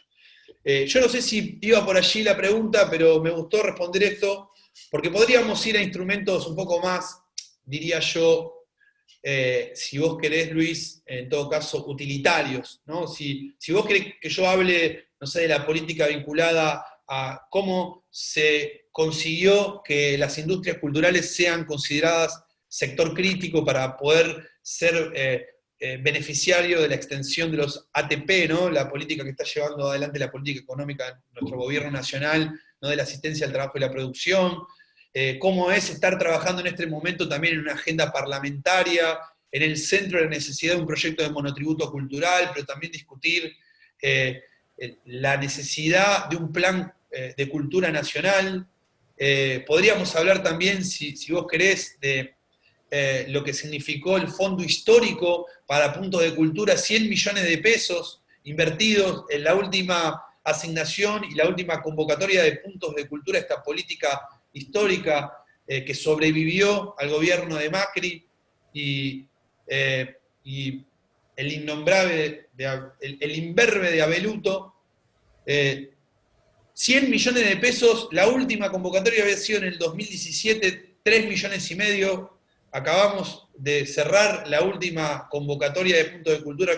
Yo no sé si iba por allí la pregunta, pero me gustó responder esto, porque podríamos ir a instrumentos un poco más, diría yo, si vos querés, Luis, en todo caso, utilitarios, ¿no? Si vos querés que yo hable, no sé, de la política vinculada a cómo se consiguió que las industrias culturales sean consideradas sector crítico para poder ser beneficiario de la extensión de los ATP, ¿no? La política que está llevando adelante la política económica en nuestro gobierno nacional, ¿no? De la asistencia al trabajo y la producción, cómo es estar trabajando en este momento también en una agenda parlamentaria, en el centro de la necesidad de un proyecto de monotributo cultural, pero también discutir la necesidad de un plan de cultura nacional. Podríamos hablar también, si vos querés, de lo que significó el fondo histórico para puntos de cultura, 100 millones de pesos invertidos en la última asignación y la última convocatoria de puntos de cultura, esta política histórica que sobrevivió al gobierno de Macri y el innombrable, el imberbe de Abeluto. 100 millones de pesos, la última convocatoria había sido en el 2017, 3 millones y medio. Acabamos de cerrar la última convocatoria de puntos de cultura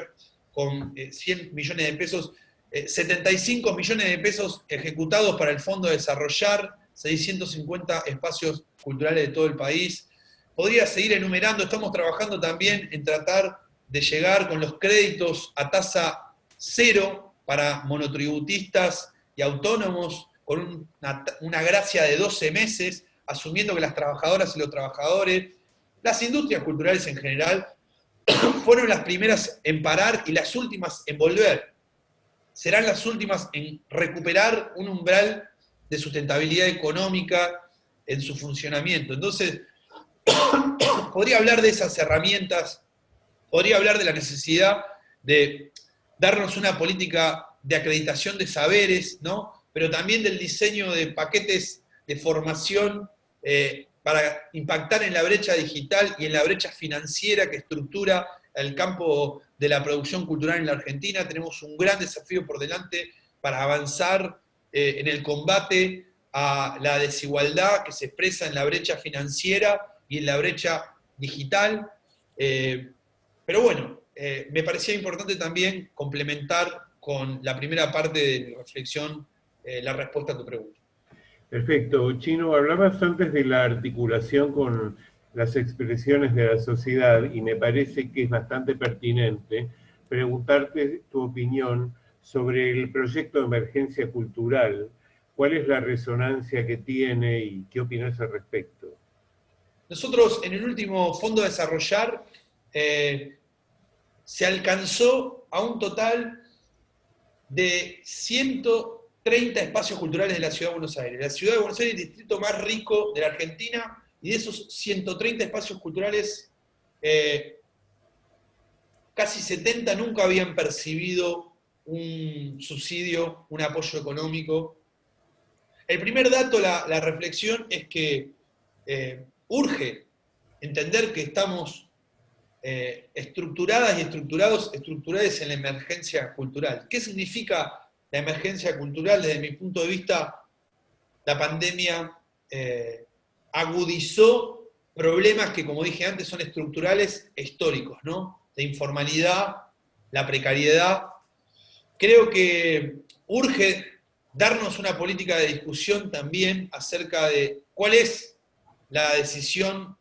con 100 millones de pesos, 75 millones de pesos ejecutados para el Fondo de Desarrollar, 650 espacios culturales de todo el país. Podría seguir enumerando, estamos trabajando también en tratar de llegar con los créditos a tasa cero para monotributistas y autónomos, con una gracia de 12 meses, asumiendo que las trabajadoras y los trabajadores, las industrias culturales en general, fueron las primeras en parar y las últimas en volver. Serán las últimas en recuperar un umbral de sustentabilidad económica en su funcionamiento. Entonces, podría hablar de esas herramientas, podría hablar de la necesidad de darnos una política de acreditación de saberes, ¿no? Pero también del diseño de paquetes de formación para impactar en la brecha digital y en la brecha financiera que estructura el campo de la producción cultural en la Argentina. Tenemos un gran desafío por delante para avanzar en el combate a la desigualdad que se expresa en la brecha financiera y en la brecha digital. Pero bueno, me parecía importante también complementar con la primera parte de mi reflexión la respuesta a tu pregunta. Perfecto. Chino, hablabas antes de la articulación con las expresiones de la sociedad y me parece que es bastante pertinente preguntarte tu opinión sobre el proyecto de emergencia cultural. ¿Cuál es la resonancia que tiene y qué opinas al respecto? Nosotros en el último Fondo de Desarrollar se alcanzó a un total de 130 espacios culturales de la Ciudad de Buenos Aires. La Ciudad de Buenos Aires es el distrito más rico de la Argentina, y de esos 130 espacios culturales, casi 70 nunca habían percibido un subsidio, un apoyo económico. El primer dato, la reflexión, es que urge entender que estamos estructuradas y estructurados en la emergencia cultural. ¿Qué significa la emergencia cultural? Desde mi punto de vista, la pandemia agudizó problemas que, como dije antes, son estructurales e históricos, ¿no? La informalidad, la precariedad. Creo que urge darnos una política de discusión también acerca de cuál es la decisión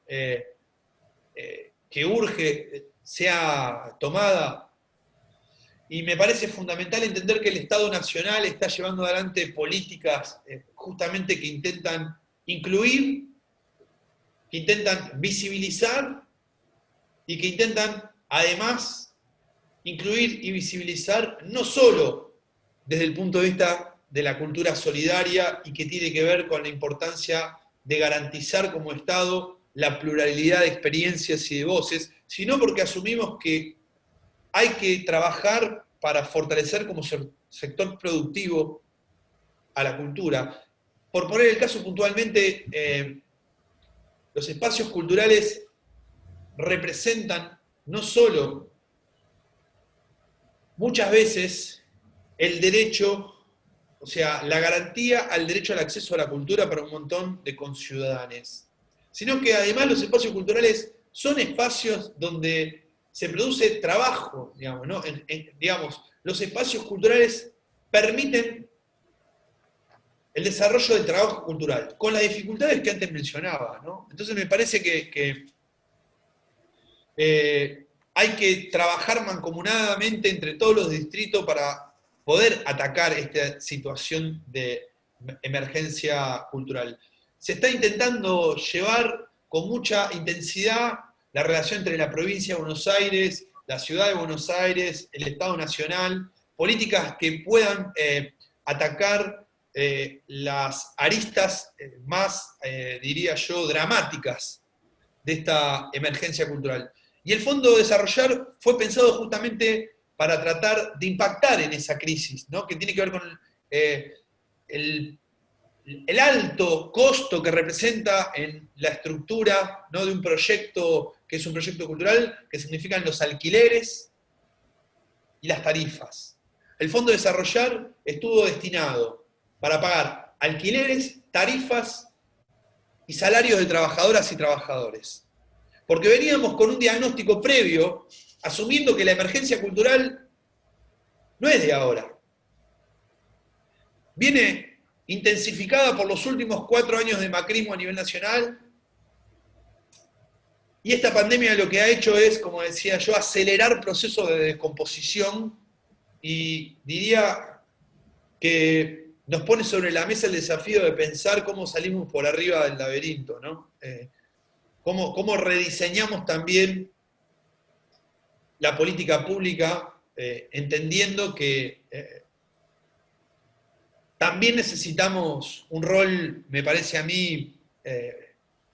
que urge sea tomada. Y me parece fundamental entender que el Estado Nacional está llevando adelante políticas justamente que intentan incluir, que intentan visibilizar y que intentan además incluir y visibilizar no solo desde el punto de vista de la cultura solidaria y que tiene que ver con la importancia de garantizar como Estado la pluralidad de experiencias y de voces, sino porque asumimos que hay que trabajar para fortalecer como sector productivo a la cultura. Por poner el caso puntualmente, los espacios culturales representan no solo, muchas veces, el derecho, o sea, la garantía al derecho al acceso a la cultura para un montón de conciudadanos, sino que además los espacios culturales son espacios donde se produce trabajo, digamos, ¿no? Digamos, los espacios culturales permiten el desarrollo del trabajo cultural, con las dificultades que antes mencionaba, ¿no? Entonces me parece que hay que trabajar mancomunadamente entre todos los distritos para poder atacar esta situación de emergencia cultural. Se está intentando llevar con mucha intensidad la relación entre la provincia de Buenos Aires, la ciudad de Buenos Aires, el Estado Nacional, políticas que puedan atacar las aristas más, diría yo, dramáticas de esta emergencia cultural. Y el Fondo Desarrollar fue pensado justamente para tratar de impactar en esa crisis, ¿no? Que tiene que ver con el alto costo que representa en la estructura, ¿no?, de un proyecto que es un proyecto cultural, que significan los alquileres y las tarifas. El Fondo Desarrollar estuvo destinado para pagar alquileres, tarifas y salarios de trabajadoras y trabajadores. Porque veníamos con un diagnóstico previo, asumiendo que la emergencia cultural no es de ahora. Viene intensificada por los últimos 4 años de macrismo a nivel nacional, y esta pandemia lo que ha hecho es, como decía yo, acelerar procesos de descomposición, y diría que nos pone sobre la mesa el desafío de pensar cómo salimos por arriba del laberinto, ¿no? Cómo rediseñamos también la política pública, entendiendo que también necesitamos un rol, me parece a mí,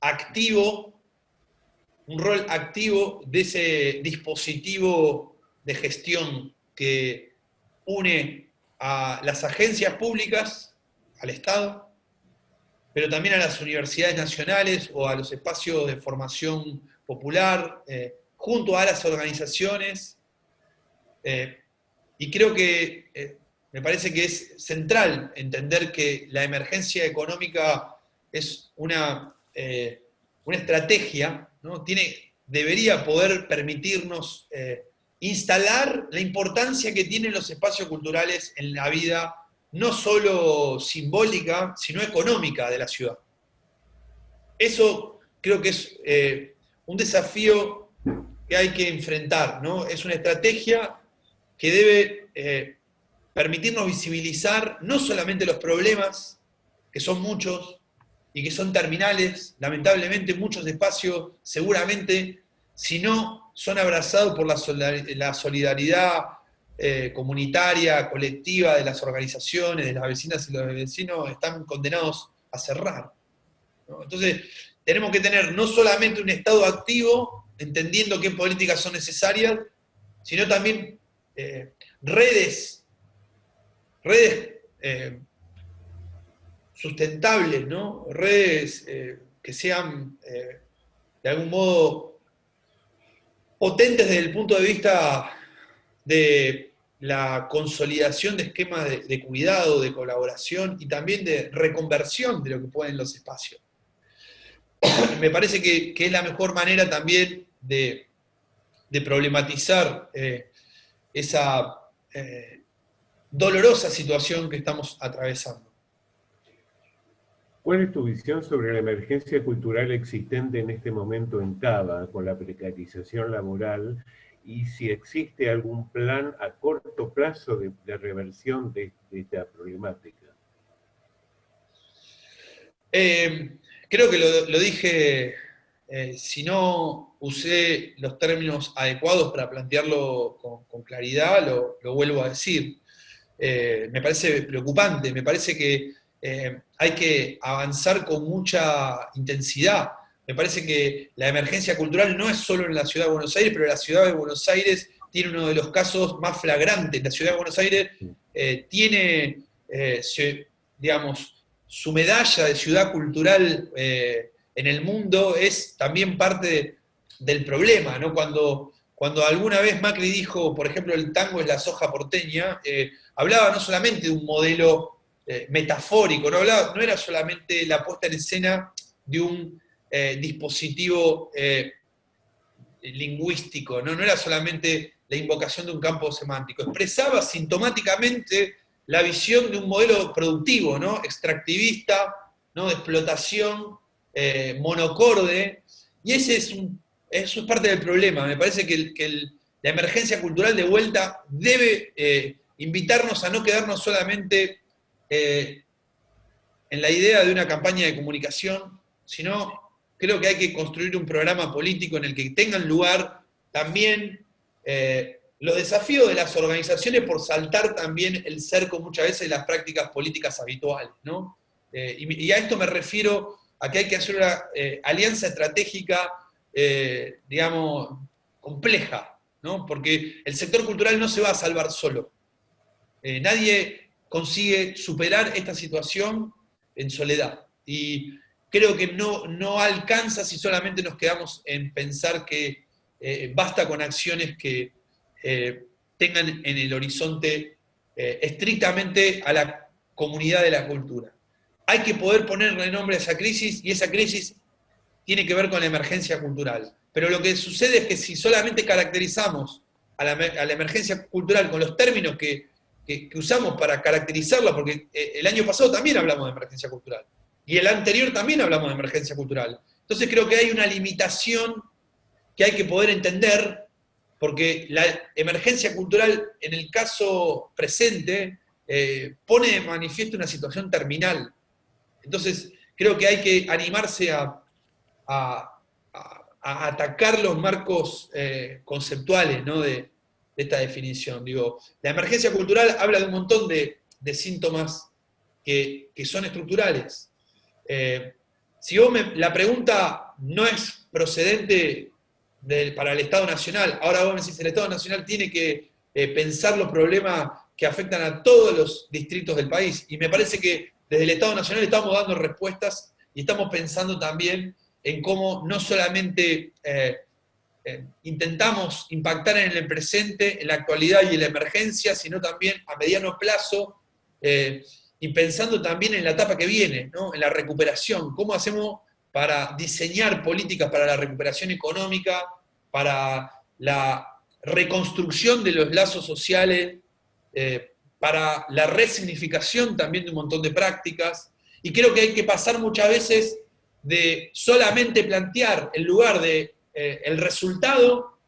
activo, un rol activo de ese dispositivo de gestión que une a las agencias públicas, al Estado, pero también a las universidades nacionales o a los espacios de formación popular, junto a las organizaciones, y creo que me parece que es central entender que la emergencia económica es una estrategia, ¿no? Debería poder permitirnos instalar la importancia que tienen los espacios culturales en la vida, no solo simbólica, sino económica de la ciudad. Eso creo que es un desafío que hay que enfrentar, ¿no? Es una estrategia que debe permitirnos visibilizar no solamente los problemas, que son muchos y que son terminales, lamentablemente muchos espacios seguramente, si no son abrazados por la solidaridad comunitaria, colectiva de las organizaciones, de las vecinas y los vecinos, están condenados a cerrar, ¿no? Entonces, tenemos que tener no solamente un Estado activo, entendiendo qué políticas son necesarias, sino también redes sustentables, ¿no? Redes que sean, de algún modo, potentes desde el punto de vista de la consolidación de esquemas de cuidado, de colaboración y también de reconversión de lo que pueden los espacios. Me parece que es la mejor manera también de problematizar esa dolorosa situación que estamos atravesando. ¿Cuál es tu visión sobre la emergencia cultural existente en este momento en Cava, con la precarización laboral, y si existe algún plan a corto plazo de reversión de esta problemática? Creo que lo dije, si no usé los términos adecuados para plantearlo con claridad, lo vuelvo a decir. me parece preocupante, me parece que hay que avanzar con mucha intensidad. Me parece que la emergencia cultural no es solo en la Ciudad de Buenos Aires, pero la Ciudad de Buenos Aires tiene uno de los casos más flagrantes. La Ciudad de Buenos Aires tiene, digamos, su medalla de ciudad cultural en el mundo es también parte del problema, ¿no? Cuando alguna vez Macri dijo, por ejemplo, el tango es la soja porteña, hablaba no solamente de un modelo metafórico, no era solamente la puesta en escena de un dispositivo lingüístico, no era solamente la invocación de un campo semántico, expresaba sintomáticamente la visión de un modelo productivo, ¿no? Extractivista, ¿no? De explotación, monocorde, y eso es parte del problema. Me parece que la emergencia cultural de vuelta debe invitarnos a no quedarnos solamente en la idea de una campaña de comunicación, sino creo que hay que construir un programa político en el que tengan lugar también los desafíos de las organizaciones por saltar también el cerco muchas veces de las prácticas políticas habituales, ¿no? Y a esto me refiero a que hay que hacer una alianza estratégica, digamos, compleja, ¿no? Porque el sector cultural no se va a salvar solo. Nadie consigue superar esta situación en soledad. Y creo que no alcanza si solamente nos quedamos en pensar que basta con acciones que tengan en el horizonte estrictamente a la comunidad de la cultura. Hay que poder ponerle nombre a esa crisis, y esa crisis tiene que ver con la emergencia cultural. Pero lo que sucede es que si solamente caracterizamos a la emergencia cultural con los términos que usamos para caracterizarla, porque el año pasado también hablamos de emergencia cultural, y el anterior también hablamos de emergencia cultural. Entonces creo que hay una limitación que hay que poder entender, porque la emergencia cultural, en el caso presente, pone de manifiesto una situación terminal. Entonces creo que hay que animarse a atacar los marcos conceptuales, ¿no? de esta definición. Digo, la emergencia cultural habla de un montón de síntomas que son estructurales. Si la pregunta no es procedente para el Estado Nacional, ahora vos me decís, el Estado Nacional tiene que pensar los problemas que afectan a todos los distritos del país, y me parece que desde el Estado Nacional estamos dando respuestas y estamos pensando también en cómo no solamente intentamos impactar en el presente, en la actualidad y en la emergencia, sino también a mediano plazo, y pensando también en la etapa que viene, ¿no? En la recuperación. ¿Cómo hacemos para diseñar políticas para la recuperación económica, para la reconstrucción de los lazos sociales, para la resignificación también de un montón de prácticas? Y creo que hay que pasar muchas veces de solamente plantear el lugar de el resultado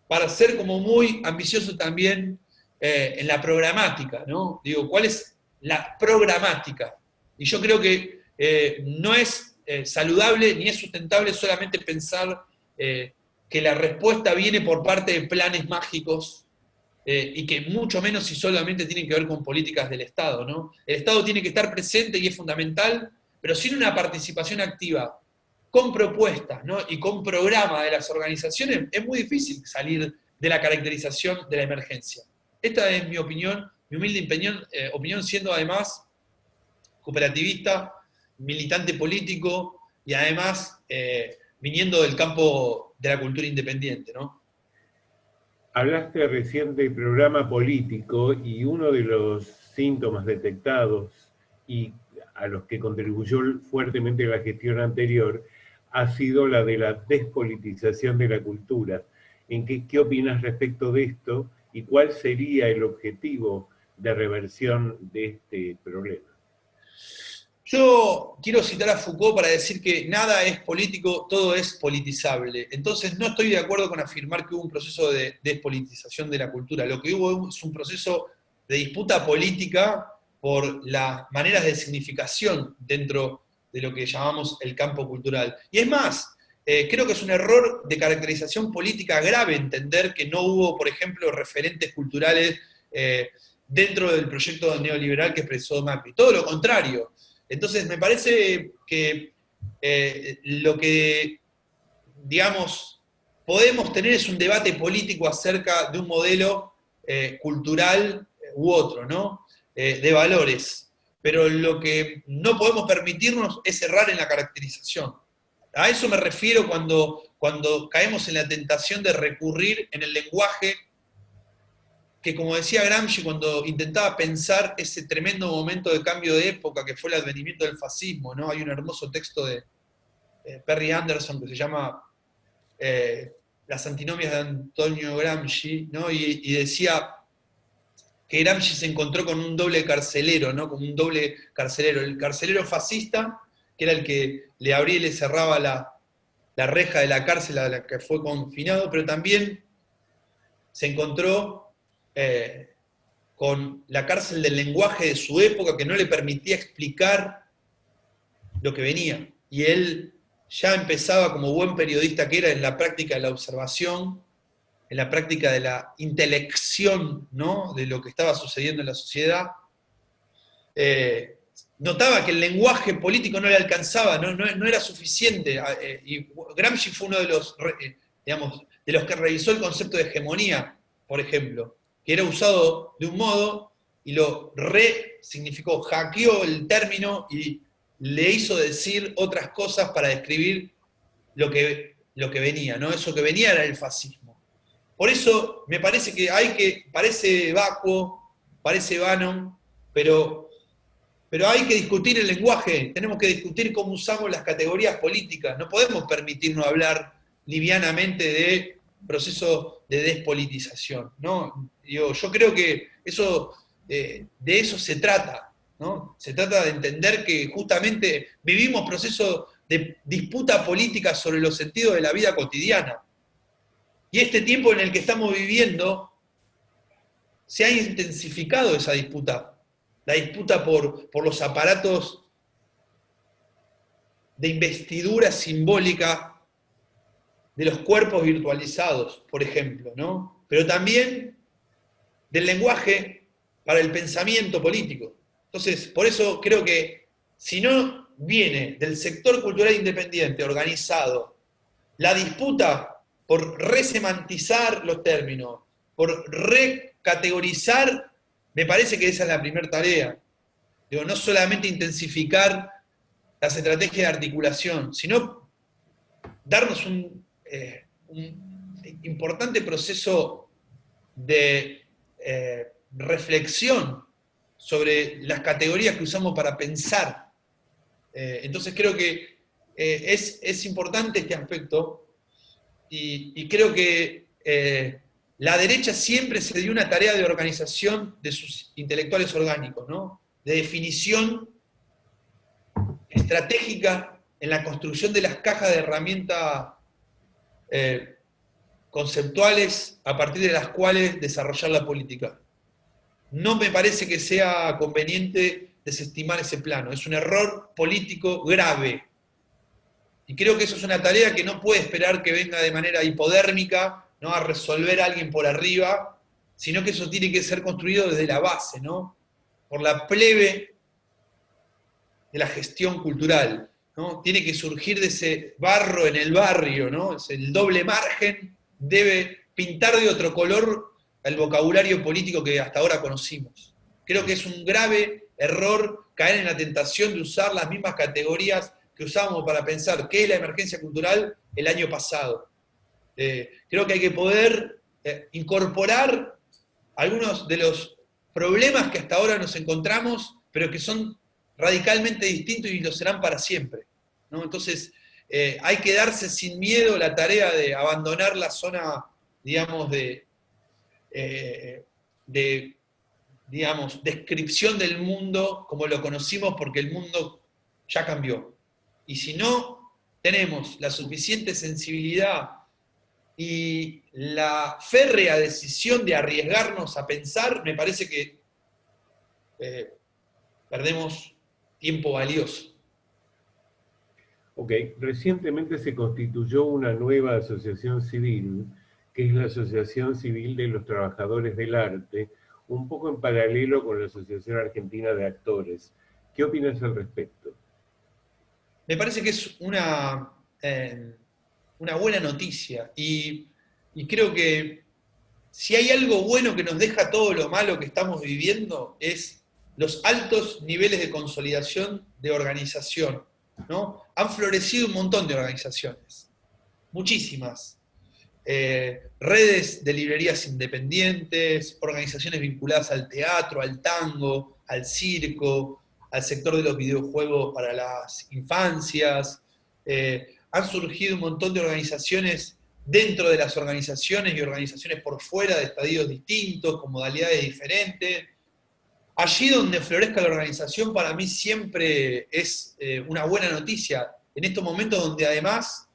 para ser como muy ambicioso también en la programática, ¿no? Digo, ¿cuál es la programática? Y yo creo que no es saludable ni es sustentable solamente pensar que la respuesta viene por parte de planes mágicos, y que mucho menos si solamente tienen que ver con políticas del Estado, ¿no? El Estado tiene que estar presente y es fundamental, pero sin una participación activa, con propuestas, ¿no? Y con programa de las organizaciones, es muy difícil salir de la caracterización de la emergencia. Esta es mi opinión, mi humilde opinión, siendo además cooperativista, militante político y además viniendo del campo de la cultura independiente, ¿no? Hablaste recién de programa político, y uno de los síntomas detectados y a los que contribuyó fuertemente la gestión anterior ha sido la de la despolitización de la cultura. ¿Qué opinas respecto de esto y cuál sería el objetivo de reversión de este problema? Yo quiero citar a Foucault para decir que nada es político, todo es politizable. Entonces no estoy de acuerdo con afirmar que hubo un proceso de despolitización de la cultura. Lo que hubo es un proceso de disputa política por las maneras de significación dentro de lo que llamamos el campo cultural. Y es más, creo que es un error de caracterización política grave entender que no hubo, por ejemplo, referentes culturales dentro del proyecto neoliberal que expresó Macri. Todo lo contrario. Entonces me parece que lo que, digamos, podemos tener es un debate político acerca de un modelo cultural u otro, ¿no? De valores. Pero lo que no podemos permitirnos es errar en la caracterización. A eso me refiero cuando caemos en la tentación de recurrir en el lenguaje que, como decía Gramsci, cuando intentaba pensar ese tremendo momento de cambio de época que fue el advenimiento del fascismo, ¿no? Hay un hermoso texto de Perry Anderson que se llama Las antinomias de Antonio Gramsci, ¿no? Y decía que Gramsci se encontró con un doble carcelero, ¿no? Como un doble carcelero. El carcelero fascista, que era el que le abría y le cerraba la reja de la cárcel a la que fue confinado, pero también se encontró con la cárcel del lenguaje de su época que no le permitía explicar lo que venía. Y él ya empezaba, como buen periodista que era, en la práctica de la observación, en la práctica de la intelección, ¿no? De lo que estaba sucediendo en la sociedad. Notaba que el lenguaje político no le alcanzaba, no era suficiente. Y Gramsci fue uno de los, digamos, de los que revisó el concepto de hegemonía, por ejemplo, que era usado de un modo y lo resignificó, hackeó el término y le hizo decir otras cosas para describir lo que venía, ¿no? Eso que venía era el fascismo. Por eso me parece que parece vacuo, parece vano, pero hay que discutir el lenguaje, tenemos que discutir cómo usamos las categorías políticas, no podemos permitirnos hablar livianamente de proceso de despolitización, ¿no? Yo creo que de eso se trata, ¿no? Se trata de entender que justamente vivimos procesos de disputa política sobre los sentidos de la vida cotidiana. Y este tiempo en el que estamos viviendo se ha intensificado esa disputa, la disputa por los aparatos de investidura simbólica de los cuerpos virtualizados, por ejemplo, ¿no? Pero también del lenguaje para el pensamiento político. Entonces, por eso creo que si no viene del sector cultural independiente organizado la disputa por resemantizar los términos, por recategorizar, me parece que esa es la primera tarea. Digo, no solamente intensificar las estrategias de articulación, sino darnos un importante proceso de reflexión sobre las categorías que usamos para pensar. Entonces creo que es importante este aspecto y creo que la derecha siempre se dio una tarea de organización de sus intelectuales orgánicos, ¿no? De definición estratégica en la construcción de las cajas de herramientas conceptuales a partir de las cuales desarrollar la política. No me parece que sea conveniente desestimar ese plano, es un error político grave. Y creo que eso es una tarea que no puede esperar que venga de manera hipodérmica, ¿no? A resolver a alguien por arriba, sino que eso tiene que ser construido desde la base, ¿no? Por la plebe de la gestión cultural, ¿no? Tiene que surgir de ese barro en el barrio, ¿no? Es el doble margen debe pintar de otro color el vocabulario político que hasta ahora conocimos. Creo que es un grave error caer en la tentación de usar las mismas categorías que usábamos para pensar qué es la emergencia cultural el año pasado. Creo que hay que poder incorporar algunos de los problemas que hasta ahora nos encontramos, pero que son radicalmente distintos y lo serán para siempre, ¿no? Entonces, hay que darse sin miedo la tarea de abandonar la zona, digamos, digamos, descripción del mundo como lo conocimos, porque el mundo ya cambió. Y si no tenemos la suficiente sensibilidad y la férrea decisión de arriesgarnos a pensar, me parece que perdemos tiempo valioso. Ok, recientemente se constituyó una nueva asociación civil, que es la Asociación Civil de los Trabajadores del Arte, un poco en paralelo con la Asociación Argentina de Actores. ¿Qué opinas al respecto? Me parece que es una buena noticia y creo que si hay algo bueno que nos deja todo lo malo que estamos viviendo es los altos niveles de consolidación de organización, ¿no? Han florecido un montón de organizaciones, muchísimas. Redes de librerías independientes, organizaciones vinculadas al teatro, al tango, al circo, al sector de los videojuegos para las infancias. Han surgido un montón de organizaciones dentro de las organizaciones y organizaciones por fuera de estadios distintos, con modalidades diferentes. Allí donde florezca la organización para mí siempre es una buena noticia, en estos momentos donde además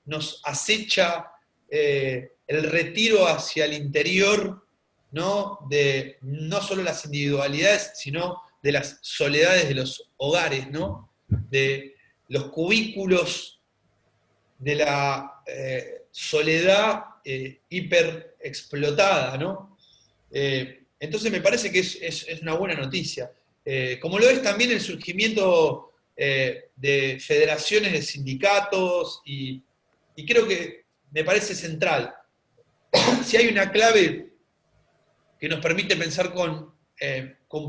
nos acecha el retiro hacia el interior, ¿no? De no solo las individualidades, sino de las soledades de los hogares, ¿no? De los cubículos, de la soledad hiper explotada, ¿no? Entonces me parece que es una buena noticia. Como lo es también el surgimiento de federaciones de sindicatos y creo que me parece central. Si hay una clave que nos permite pensar con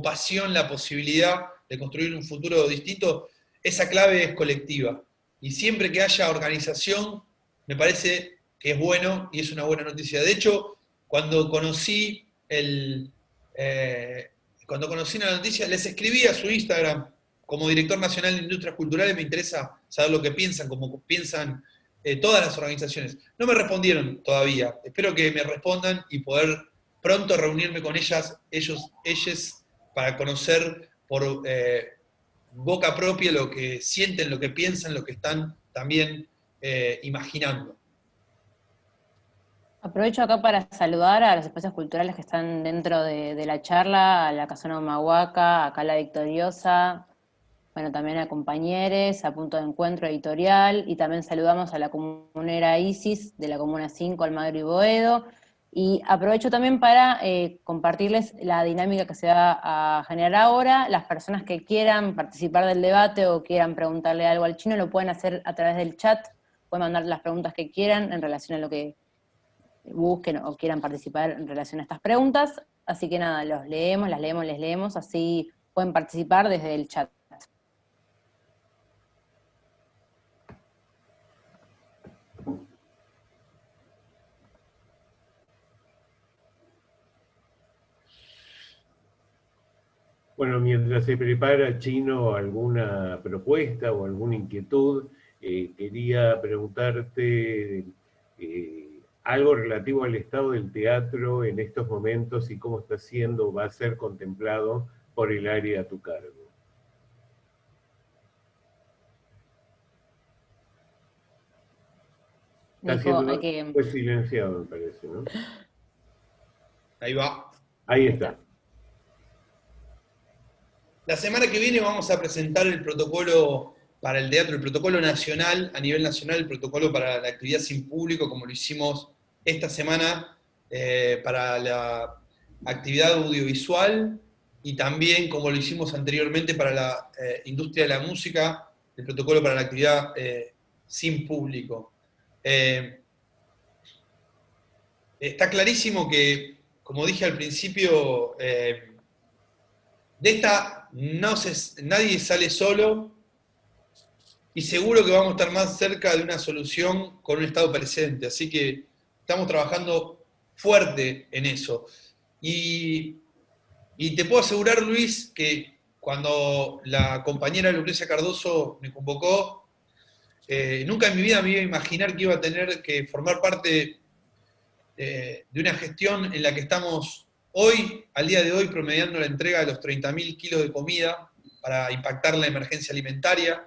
pasión la posibilidad de construir un futuro distinto, esa clave es colectiva. Y siempre que haya organización, me parece que es bueno y es una buena noticia. De hecho, cuando conocí la noticia, les escribí a su Instagram, como director nacional de Industrias Culturales, me interesa saber lo que piensan, cómo piensan todas las organizaciones. No me respondieron todavía, espero que me respondan y poder pronto reunirme con ellas, ellas, para conocer por boca propia lo que sienten, lo que piensan, lo que están también imaginando. Aprovecho acá para saludar a los espacios culturales que están dentro de la charla, a la Casona Humahuaca, acá a La Victoriosa, bueno, también a compañeros, a Punto de Encuentro Editorial, y también saludamos a la comunera Isis de la Comuna 5, Almagro y Boedo, y aprovecho también para compartirles la dinámica que se va a generar ahora. Las personas que quieran participar del debate o quieran preguntarle algo al Chino lo pueden hacer a través del chat, pueden mandar las preguntas que quieran en relación a lo que busquen o quieran participar en relación a estas preguntas, así que nada, los leemos, las leemos, les leemos, así pueden participar desde el chat. Bueno, mientras se prepara Chino alguna propuesta o alguna inquietud, quería preguntarte algo relativo al estado del teatro en estos momentos y cómo está siendo, va a ser contemplado por el área a tu cargo. Está siendo pues silenciado, me parece, ¿no? Ahí va. Ahí está. La semana que viene vamos a presentar el protocolo para el teatro, el protocolo nacional, a nivel nacional, el protocolo para la actividad sin público, como lo hicimos esta semana para la actividad audiovisual y también como lo hicimos anteriormente para la industria de la música, el protocolo para la actividad sin público. Está clarísimo que, como dije al principio, de esta nadie sale solo y seguro que vamos a estar más cerca de una solución con un Estado presente. Así que estamos trabajando fuerte en eso. Y te puedo asegurar, Luis, que cuando la compañera Lucrecia Cardoso me convocó, nunca en mi vida me iba a imaginar que iba a tener que formar parte de una gestión en la que estamos hoy, al día de hoy, promediando la entrega de los 30.000 kilos de comida para impactar la emergencia alimentaria,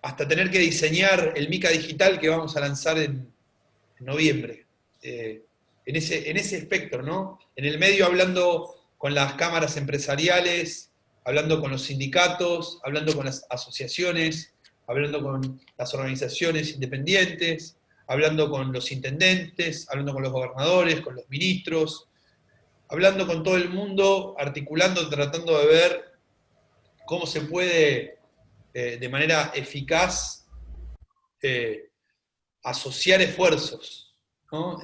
hasta tener que diseñar el MICA digital que vamos a lanzar en noviembre. En ese espectro, ¿no? En el medio hablando con las cámaras empresariales, hablando con los sindicatos, hablando con las asociaciones, hablando con las organizaciones independientes, hablando con los intendentes, hablando con los gobernadores, con los ministros, hablando con todo el mundo, articulando, tratando de ver cómo se puede de manera eficaz asociar esfuerzos, ¿no?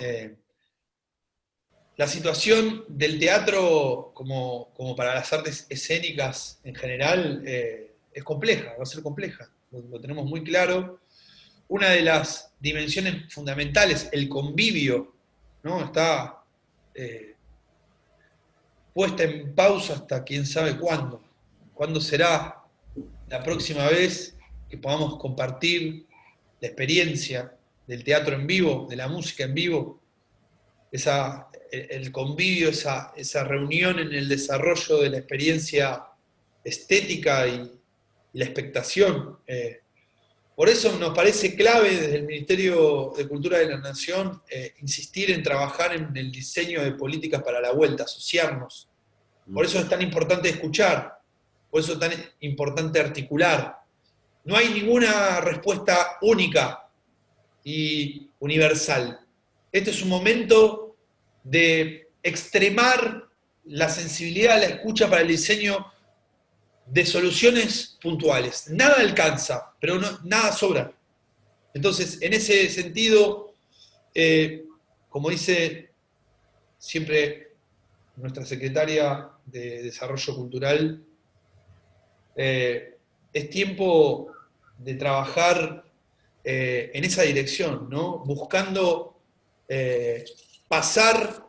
La situación del teatro como para las artes escénicas en general es compleja, va a ser compleja, lo tenemos muy claro. Una de las dimensiones fundamentales, el convivio, ¿no? Está puesta en pausa hasta quién sabe cuándo. ¿Cuándo será la próxima vez que podamos compartir la experiencia del teatro en vivo, de la música en vivo? El convivio, esa reunión en el desarrollo de la experiencia estética y la expectación. Por eso nos parece clave desde el Ministerio de Cultura de la Nación insistir en trabajar en el diseño de políticas para la vuelta, asociarnos. Por eso es tan importante escuchar, por eso es tan importante articular. No hay ninguna respuesta única y universal. Este es un momento de extremar la sensibilidad a la escucha para el diseño de soluciones puntuales. Nada alcanza, pero nada sobra. Entonces, en ese sentido, como dice siempre nuestra secretaria de Desarrollo Cultural, es tiempo de trabajar en esa dirección, ¿no? Buscando pasar,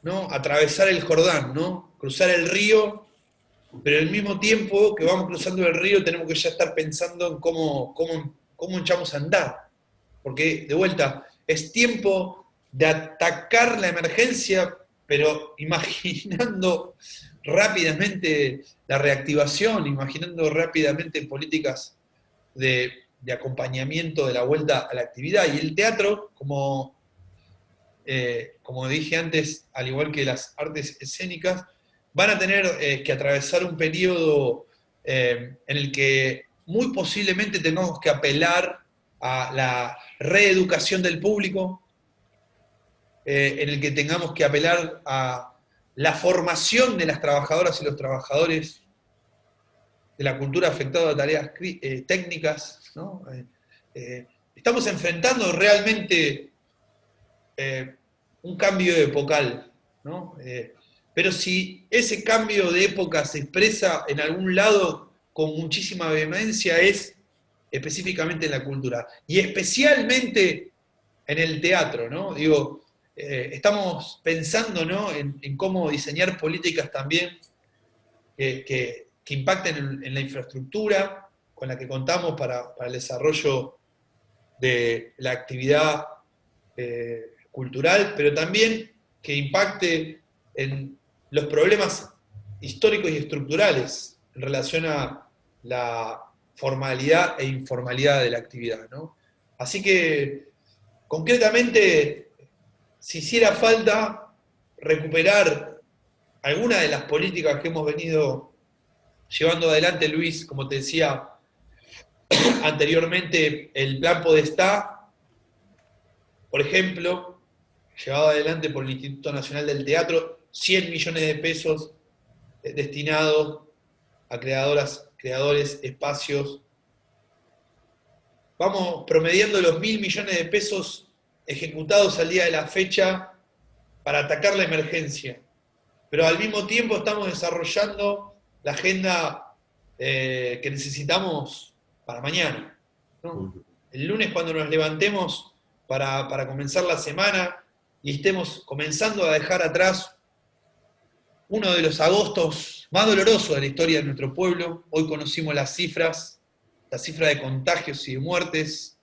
¿no? Atravesar el Jordán, ¿no? Cruzar el río, pero al mismo tiempo que vamos cruzando el río tenemos que ya estar pensando en cómo echamos a andar. Porque, de vuelta, es tiempo de atacar la emergencia, pero imaginando rápidamente la reactivación, imaginando rápidamente políticas de acompañamiento de la vuelta a la actividad. Y el teatro, como dije antes, al igual que las artes escénicas, van a tener que atravesar un periodo en el que muy posiblemente tengamos que apelar a la reeducación del público, en el que tengamos que apelar a la formación de las trabajadoras y los trabajadores de la cultura afectados a tareas técnicas, ¿no? Estamos enfrentando realmente un cambio epocal, ¿no? Pero si ese cambio de época se expresa en algún lado con muchísima vehemencia es específicamente en la cultura, y especialmente en el teatro, ¿no? Digo, estamos pensando, ¿no? en cómo diseñar políticas también que impacten en la infraestructura con la que contamos para el desarrollo de la actividad cultural, pero también que impacte en los problemas históricos y estructurales en relación a la formalidad e informalidad de la actividad, ¿no? Así que, concretamente, si hiciera falta recuperar alguna de las políticas que hemos venido llevando adelante, Luis, como te decía anteriormente, el Plan Podestá, por ejemplo, llevado adelante por el Instituto Nacional del Teatro, 100 millones de pesos destinados a creadores, espacios. Vamos promediando los 1.000 millones de pesos ejecutados al día de la fecha para atacar la emergencia. Pero al mismo tiempo estamos desarrollando la agenda que necesitamos para mañana, ¿no? El lunes, cuando nos levantemos para comenzar la semana y estemos comenzando a dejar atrás uno de los agostos más dolorosos de la historia de nuestro pueblo. Hoy conocimos las cifras, la cifra de contagios y de muertes.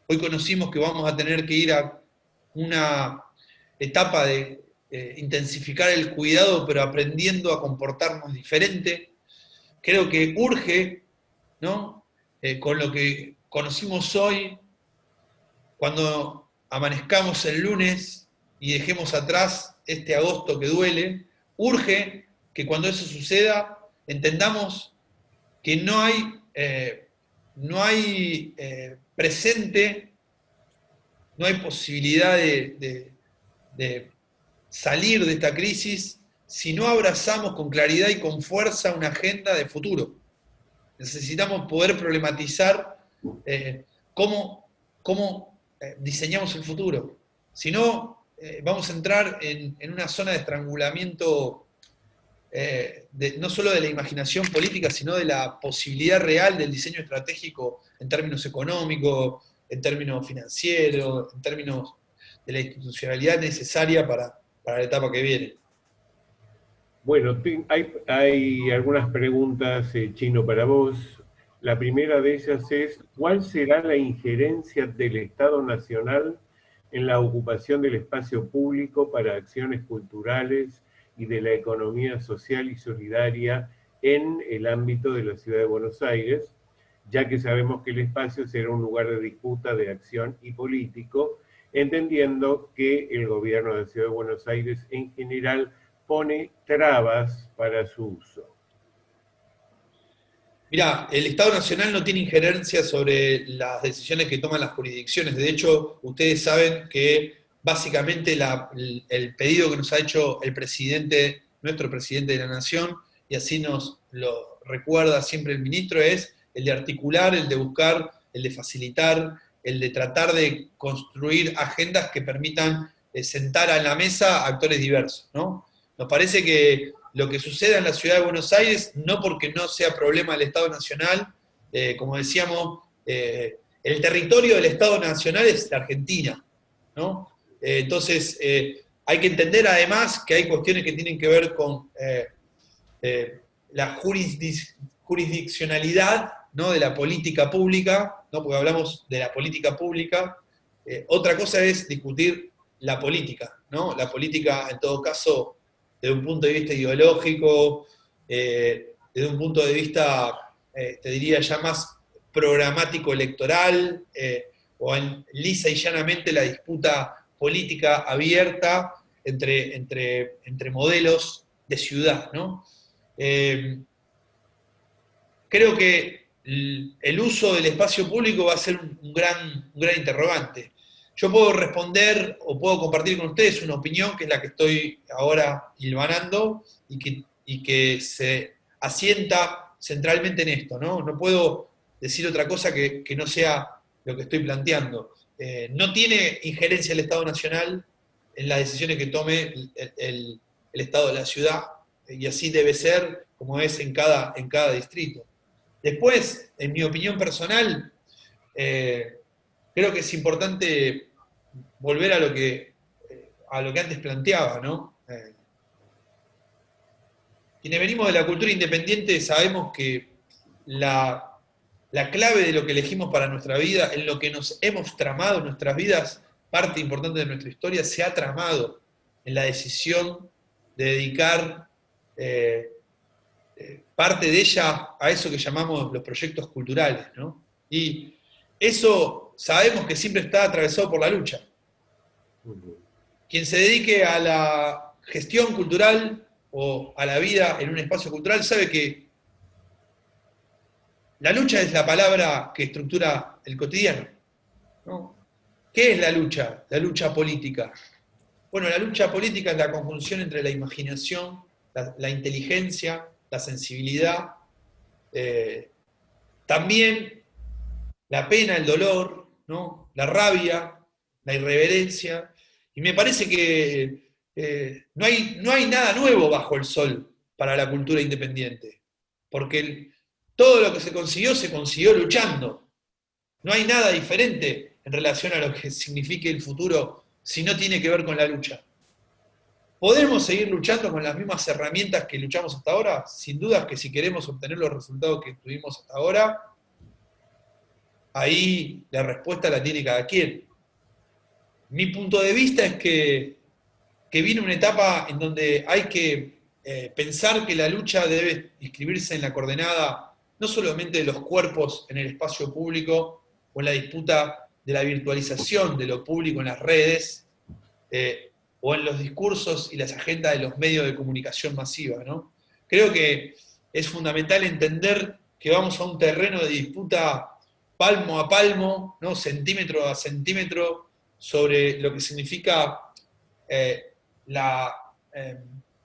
Hoy conocimos que vamos a tener que ir a una etapa de intensificar el cuidado, pero aprendiendo a comportarnos diferente. Creo que urge, ¿no? Con lo que conocimos hoy, cuando amanezcamos el lunes y dejemos atrás este agosto que duele, urge que cuando eso suceda entendamos que no hay presente no hay posibilidad de salir de esta crisis si no abrazamos con claridad y con fuerza una agenda de futuro. Necesitamos poder problematizar cómo diseñamos el futuro. Si no, vamos a entrar en una zona de estrangulamiento no solo de la imaginación política, sino de la posibilidad real del diseño estratégico en términos económicos, en términos financieros, en términos de la institucionalidad necesaria para la etapa que viene. Bueno, hay algunas preguntas, Chino, para vos. La primera de ellas es, ¿cuál será la injerencia del Estado Nacional en la ocupación del espacio público para acciones culturales y de la economía social y solidaria en el ámbito de la Ciudad de Buenos Aires, ya que sabemos que el espacio será un lugar de disputa, de acción y político, entendiendo que el gobierno de la Ciudad de Buenos Aires en general pone trabas para su uso? Mirá, el Estado Nacional no tiene injerencia sobre las decisiones que toman las jurisdicciones. De hecho, ustedes saben que básicamente el pedido que nos ha hecho el presidente, nuestro presidente de la Nación, y así nos lo recuerda siempre el ministro, es el de articular, el de buscar, el de facilitar, el de tratar de construir agendas que permitan sentar a la mesa actores diversos, ¿no? Nos parece que lo que suceda en la Ciudad de Buenos Aires, no porque no sea problema del Estado Nacional, como decíamos, el territorio del Estado Nacional es la Argentina, ¿no? Entonces, hay que entender además que hay cuestiones que tienen que ver con la jurisdiccionalidad, ¿no?, de la política pública, ¿no?, porque hablamos de la política pública. Otra cosa es discutir la política, ¿no? La política, en todo caso, desde un punto de vista ideológico, desde un punto de vista, te diría ya más programático electoral, o en lisa y llanamente la disputa política abierta entre modelos de ciudad, ¿no? Creo que el uso del espacio público va a ser un gran interrogante. Yo puedo responder o puedo compartir con ustedes una opinión que es la que estoy ahora hilvanando y que se asienta centralmente en esto, ¿no? No puedo decir otra cosa que no sea lo que estoy planteando. No tiene injerencia el Estado Nacional en las decisiones que tome el Estado de la ciudad, y así debe ser como es en cada distrito. Después, en mi opinión personal, creo que es importante volver a lo que antes planteaba, ¿no? Quienes venimos de la cultura independiente sabemos que la clave de lo que elegimos para nuestra vida, en lo que nos hemos tramado en nuestras vidas, parte importante de nuestra historia, se ha tramado en la decisión de dedicar parte de ella a eso que llamamos los proyectos culturales, ¿no? Y eso sabemos que siempre está atravesado por la lucha. Quien se dedique a la gestión cultural o a la vida en un espacio cultural sabe que la lucha es la palabra que estructura el cotidiano, ¿no? ¿Qué es la lucha? La lucha política. Bueno, la lucha política es la conjunción entre la imaginación, la inteligencia, la sensibilidad, también la pena, el dolor, ¿no?, la rabia, la irreverencia. Y me parece que no hay nada nuevo bajo el sol para la cultura independiente, porque todo lo que se consiguió luchando. No hay nada diferente en relación a lo que signifique el futuro si no tiene que ver con la lucha. ¿Podemos seguir luchando con las mismas herramientas que luchamos hasta ahora? Sin duda que si queremos obtener los resultados que tuvimos hasta ahora, ahí la respuesta la tiene cada quien. Mi punto de vista es que viene una etapa en donde hay que pensar que la lucha debe inscribirse en la coordenada no solamente de los cuerpos en el espacio público o en la disputa de la virtualización de lo público en las redes, o en los discursos y las agendas de los medios de comunicación masiva, ¿no? Creo que es fundamental entender que vamos a un terreno de disputa palmo a palmo, ¿no?, centímetro a centímetro, sobre lo que significa la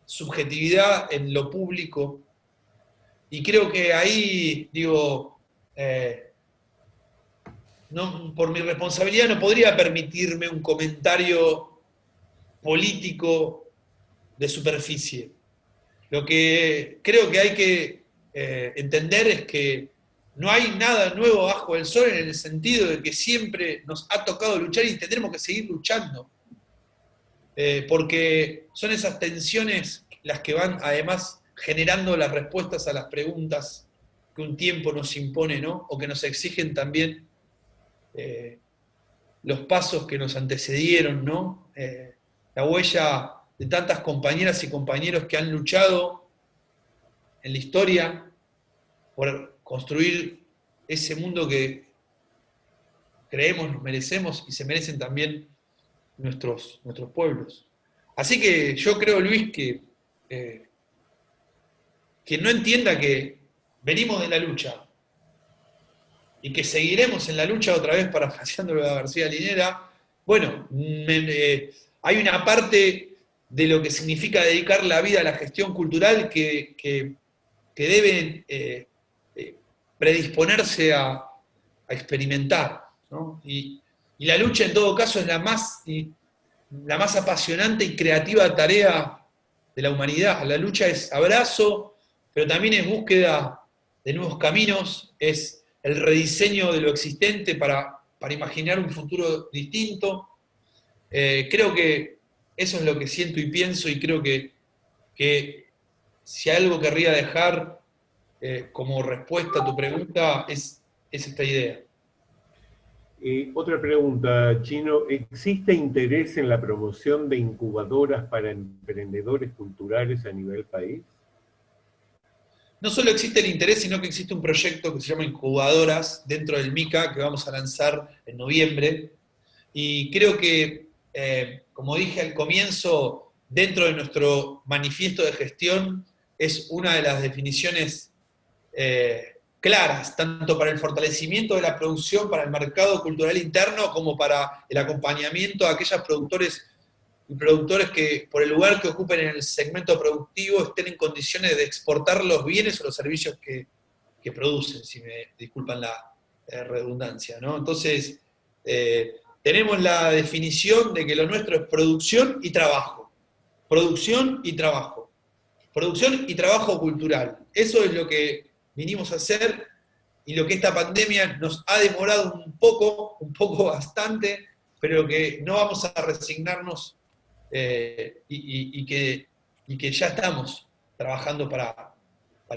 subjetividad en lo público, y creo que ahí, digo, por mi responsabilidad no podría permitirme un comentario político de superficie. Lo que creo que hay que entender es que no hay nada nuevo bajo el sol, en el sentido de que siempre nos ha tocado luchar y tendremos que seguir luchando. Porque son esas tensiones las que van además generando las respuestas a las preguntas que un tiempo nos impone, ¿no? O que nos exigen también los pasos que nos antecedieron, ¿no? La huella de tantas compañeras y compañeros que han luchado en la historia por construir ese mundo que creemos nos merecemos y se merecen también nuestros pueblos. Así que yo creo, Luis, que no entienda que venimos de la lucha y que seguiremos en la lucha otra vez, parafraseándolo a García Linera. Bueno, hay una parte de lo que significa dedicar la vida a la gestión cultural que debe predisponerse a experimentar, ¿no? Y la lucha en todo caso es la más apasionante y creativa tarea de la humanidad. La lucha es abrazo, pero también es búsqueda de nuevos caminos, es el rediseño de lo existente para imaginar un futuro distinto. Creo que eso es lo que siento y pienso, y creo que si algo querría dejar como respuesta a tu pregunta es esta idea. Otra pregunta, Chino. ¿Existe interés en la promoción de incubadoras para emprendedores culturales a nivel país? No solo existe el interés, sino que existe un proyecto que se llama Incubadoras dentro del MICA, que vamos a lanzar en noviembre. Y creo que, como dije al comienzo, dentro de nuestro manifiesto de gestión, es una de las definiciones claras, tanto para el fortalecimiento de la producción, para el mercado cultural interno, como para el acompañamiento a aquellos productores y productores que, por el lugar que ocupen en el segmento productivo, estén en condiciones de exportar los bienes o los servicios que producen, si me disculpan la redundancia, ¿no? Entonces, tenemos la definición de que lo nuestro es producción y trabajo. Producción y trabajo. Producción y trabajo cultural. Eso es lo que vinimos a hacer, y lo que esta pandemia nos ha demorado un poco bastante, pero que no vamos a resignarnos y que ya estamos trabajando para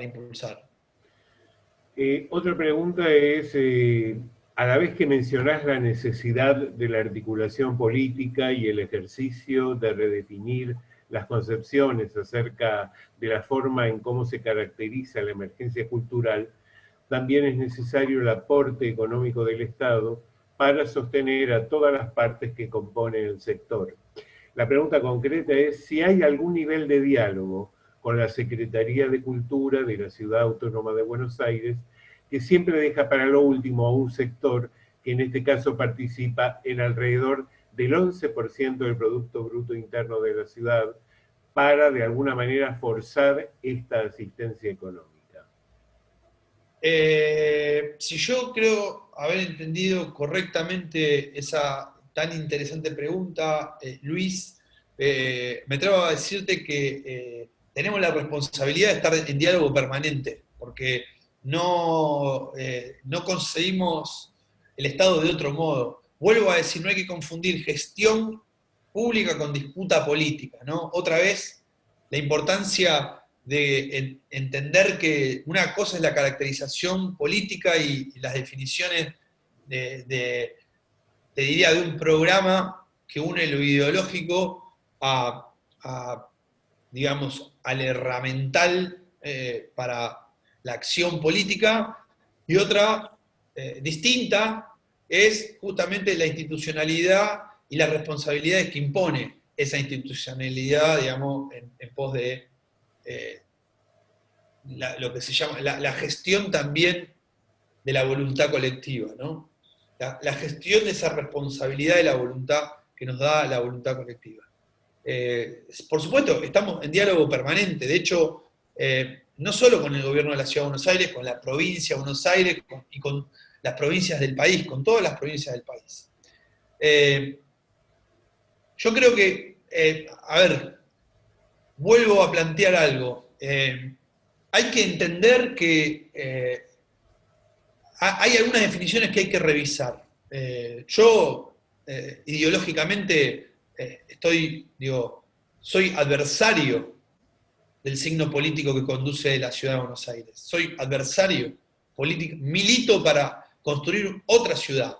impulsar. Otra pregunta es, a la vez que mencionás la necesidad de la articulación política y el ejercicio de redefinir las concepciones acerca de la forma en cómo se caracteriza la emergencia cultural, también es necesario el aporte económico del Estado para sostener a todas las partes que componen el sector. La pregunta concreta es si hay algún nivel de diálogo con la Secretaría de Cultura de la Ciudad Autónoma de Buenos Aires, que siempre deja para lo último a un sector que en este caso participa en alrededor del 11% del Producto Bruto Interno de la ciudad, para de alguna manera forzar esta asistencia económica. Si yo creo haber entendido correctamente esa tan interesante pregunta, Luis, me atrevo a decirte que tenemos la responsabilidad de estar en diálogo permanente, porque no conseguimos el Estado de otro modo. Vuelvo a decir, no hay que confundir gestión pública con disputa política, ¿no? Otra vez, la importancia de entender que una cosa es la caracterización política y las definiciones te diría, de un programa que une lo ideológico digamos, al herramental para la acción política, y otra distinta es justamente la institucionalidad y las responsabilidades que impone esa institucionalidad, digamos, en pos de lo que se llama la gestión también de la voluntad colectiva, ¿no? la gestión de esa responsabilidad de la voluntad que nos da la voluntad colectiva. Por supuesto, estamos en diálogo permanente, de hecho, no solo con el gobierno de la Ciudad de Buenos Aires, con la provincia de Buenos Aires y con las provincias del país, con todas las provincias del país. Yo creo que, a ver, vuelvo a plantear algo. Hay que entender que hay algunas definiciones que hay que revisar. Yo, ideológicamente, soy adversario del signo político que conduce la Ciudad de Buenos Aires. Soy adversario político, milito para construir otra ciudad.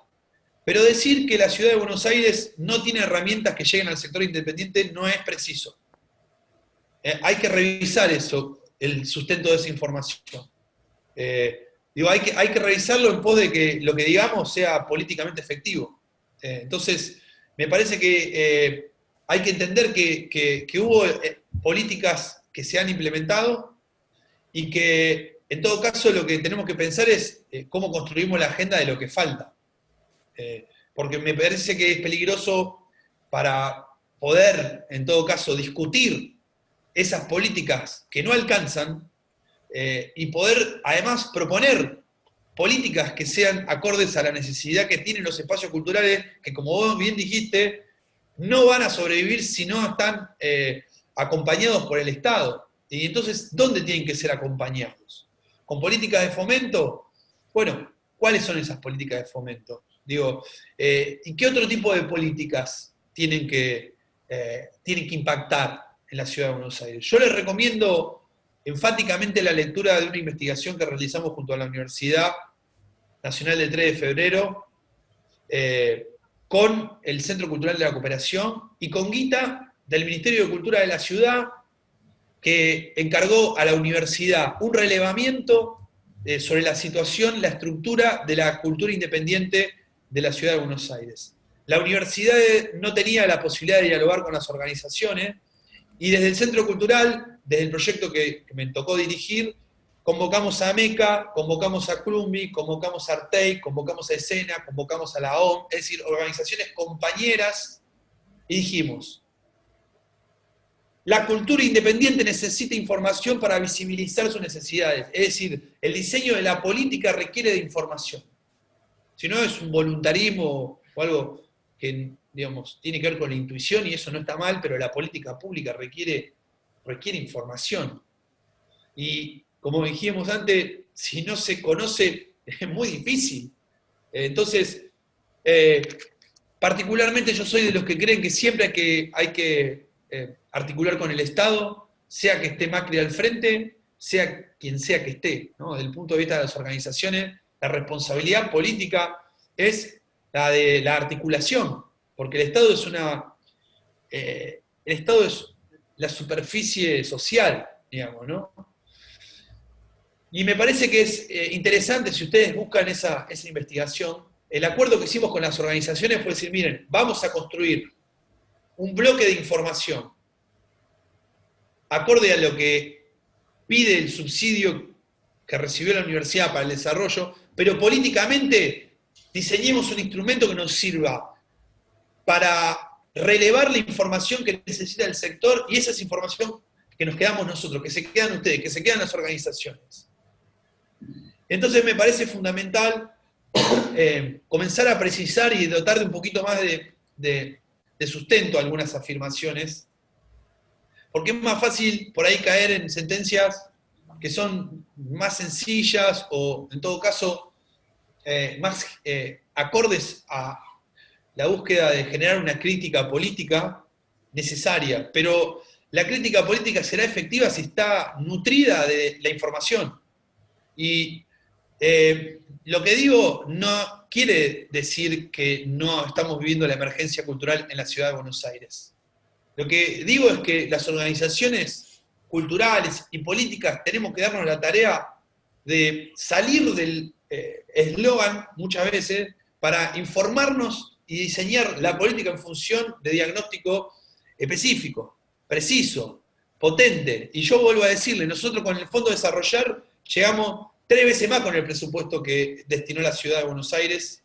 Pero decir que la Ciudad de Buenos Aires no tiene herramientas que lleguen al sector independiente no es preciso. Hay que revisar eso, el sustento de esa información. Hay que revisarlo en pos de que lo que digamos sea políticamente efectivo. Entonces, me parece que hay que entender que hubo políticas que se han implementado y que, en todo caso, lo que tenemos que pensar es cómo construimos la agenda de lo que falta. Porque me parece que es peligroso para poder, en todo caso, discutir esas políticas que no alcanzan y poder, además, proponer políticas que sean acordes a la necesidad que tienen los espacios culturales, que, como vos bien dijiste, no van a sobrevivir si no están acompañados por el Estado. Y entonces, ¿dónde tienen que ser acompañados? ¿Con políticas de fomento? Bueno, ¿cuáles son esas políticas de fomento? ¿Y qué otro tipo de políticas tienen que impactar en la Ciudad de Buenos Aires? Yo les recomiendo enfáticamente la lectura de una investigación que realizamos junto a la Universidad Nacional del 3 de Febrero, con el Centro Cultural de la Cooperación y con guita del Ministerio de Cultura de la Ciudad, que encargó a la universidad un relevamiento sobre la situación, la estructura de la cultura independiente de la Ciudad de Buenos Aires. La universidad no tenía la posibilidad de dialogar con las organizaciones, y desde el Centro Cultural, desde el proyecto que me tocó dirigir, convocamos a AMECA, convocamos a CRUMBI, convocamos a Artei, convocamos a Escena, convocamos a la OM, es decir, organizaciones compañeras, y dijimos: la cultura independiente necesita información para visibilizar sus necesidades. Es decir, el diseño de la política requiere de información. Si no, es un voluntarismo o algo que, digamos, tiene que ver con la intuición, y eso no está mal, pero la política pública requiere información. Y, como dijimos antes, si no se conoce, es muy difícil. Entonces, particularmente yo soy de los que creen que siempre hay que articular con el Estado, sea que esté Macri al frente, sea quien sea que esté, ¿no? Desde el punto de vista de las organizaciones, la responsabilidad política es la de la articulación, porque el Estado es la superficie social, digamos, ¿no? Y me parece que es interesante, si ustedes buscan esa investigación, el acuerdo que hicimos con las organizaciones fue decir: miren, vamos a construir un bloque de información acorde a lo que pide el subsidio que recibió la universidad para el desarrollo, pero políticamente diseñemos un instrumento que nos sirva para relevar la información que necesita el sector, y esa es información que nos quedamos nosotros, que se quedan ustedes, que se quedan las organizaciones. Entonces me parece fundamental comenzar a precisar y dotar de un poquito más de sustento a algunas afirmaciones, porque es más fácil por ahí caer en sentencias que son más sencillas o, en todo caso, más acordes a la búsqueda de generar una crítica política necesaria, pero la crítica política será efectiva si está nutrida de la información. Y lo que digo no quiere decir que no estamos viviendo la emergencia cultural en la Ciudad de Buenos Aires. Lo que digo es que las organizaciones culturales y políticas tenemos que darnos la tarea de salir del eslogan muchas veces para informarnos y diseñar la política en función de diagnóstico específico, preciso, potente. Y yo vuelvo a decirle, nosotros con el Fondo de Desarrollar llegamos 3 veces más con el presupuesto que destinó la Ciudad de Buenos Aires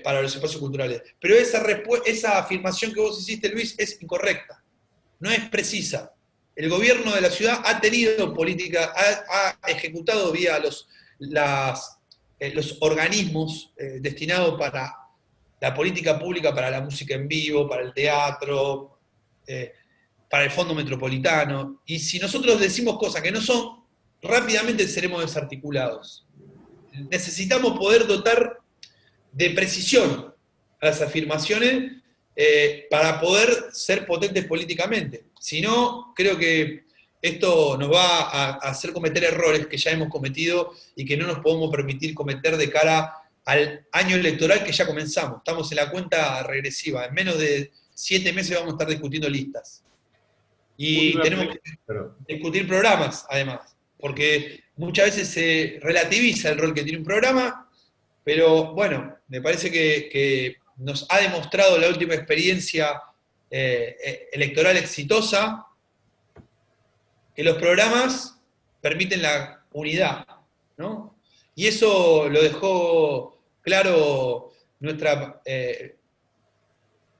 para los espacios culturales. Pero esa afirmación que vos hiciste, Luis, es incorrecta, no es precisa. El gobierno de la ciudad ha tenido política, ha ejecutado vía los organismos destinados para la política pública, para la música en vivo, para el teatro, para el Fondo Metropolitano. Y si nosotros decimos cosas que no son, rápidamente seremos desarticulados. Necesitamos poder dotar de precisión a las afirmaciones para poder ser potentes políticamente. Si no, creo que esto nos va a hacer cometer errores que ya hemos cometido y que no nos podemos permitir cometer de cara al año electoral que ya comenzamos. Estamos en la cuenta regresiva. En menos de 7 meses vamos a estar discutiendo listas. Y tenemos que discutir programas, además, porque muchas veces se relativiza el rol que tiene un programa, pero bueno, me parece que nos ha demostrado la última experiencia electoral exitosa que los programas permiten la unidad, ¿no? Y eso lo dejó claro nuestra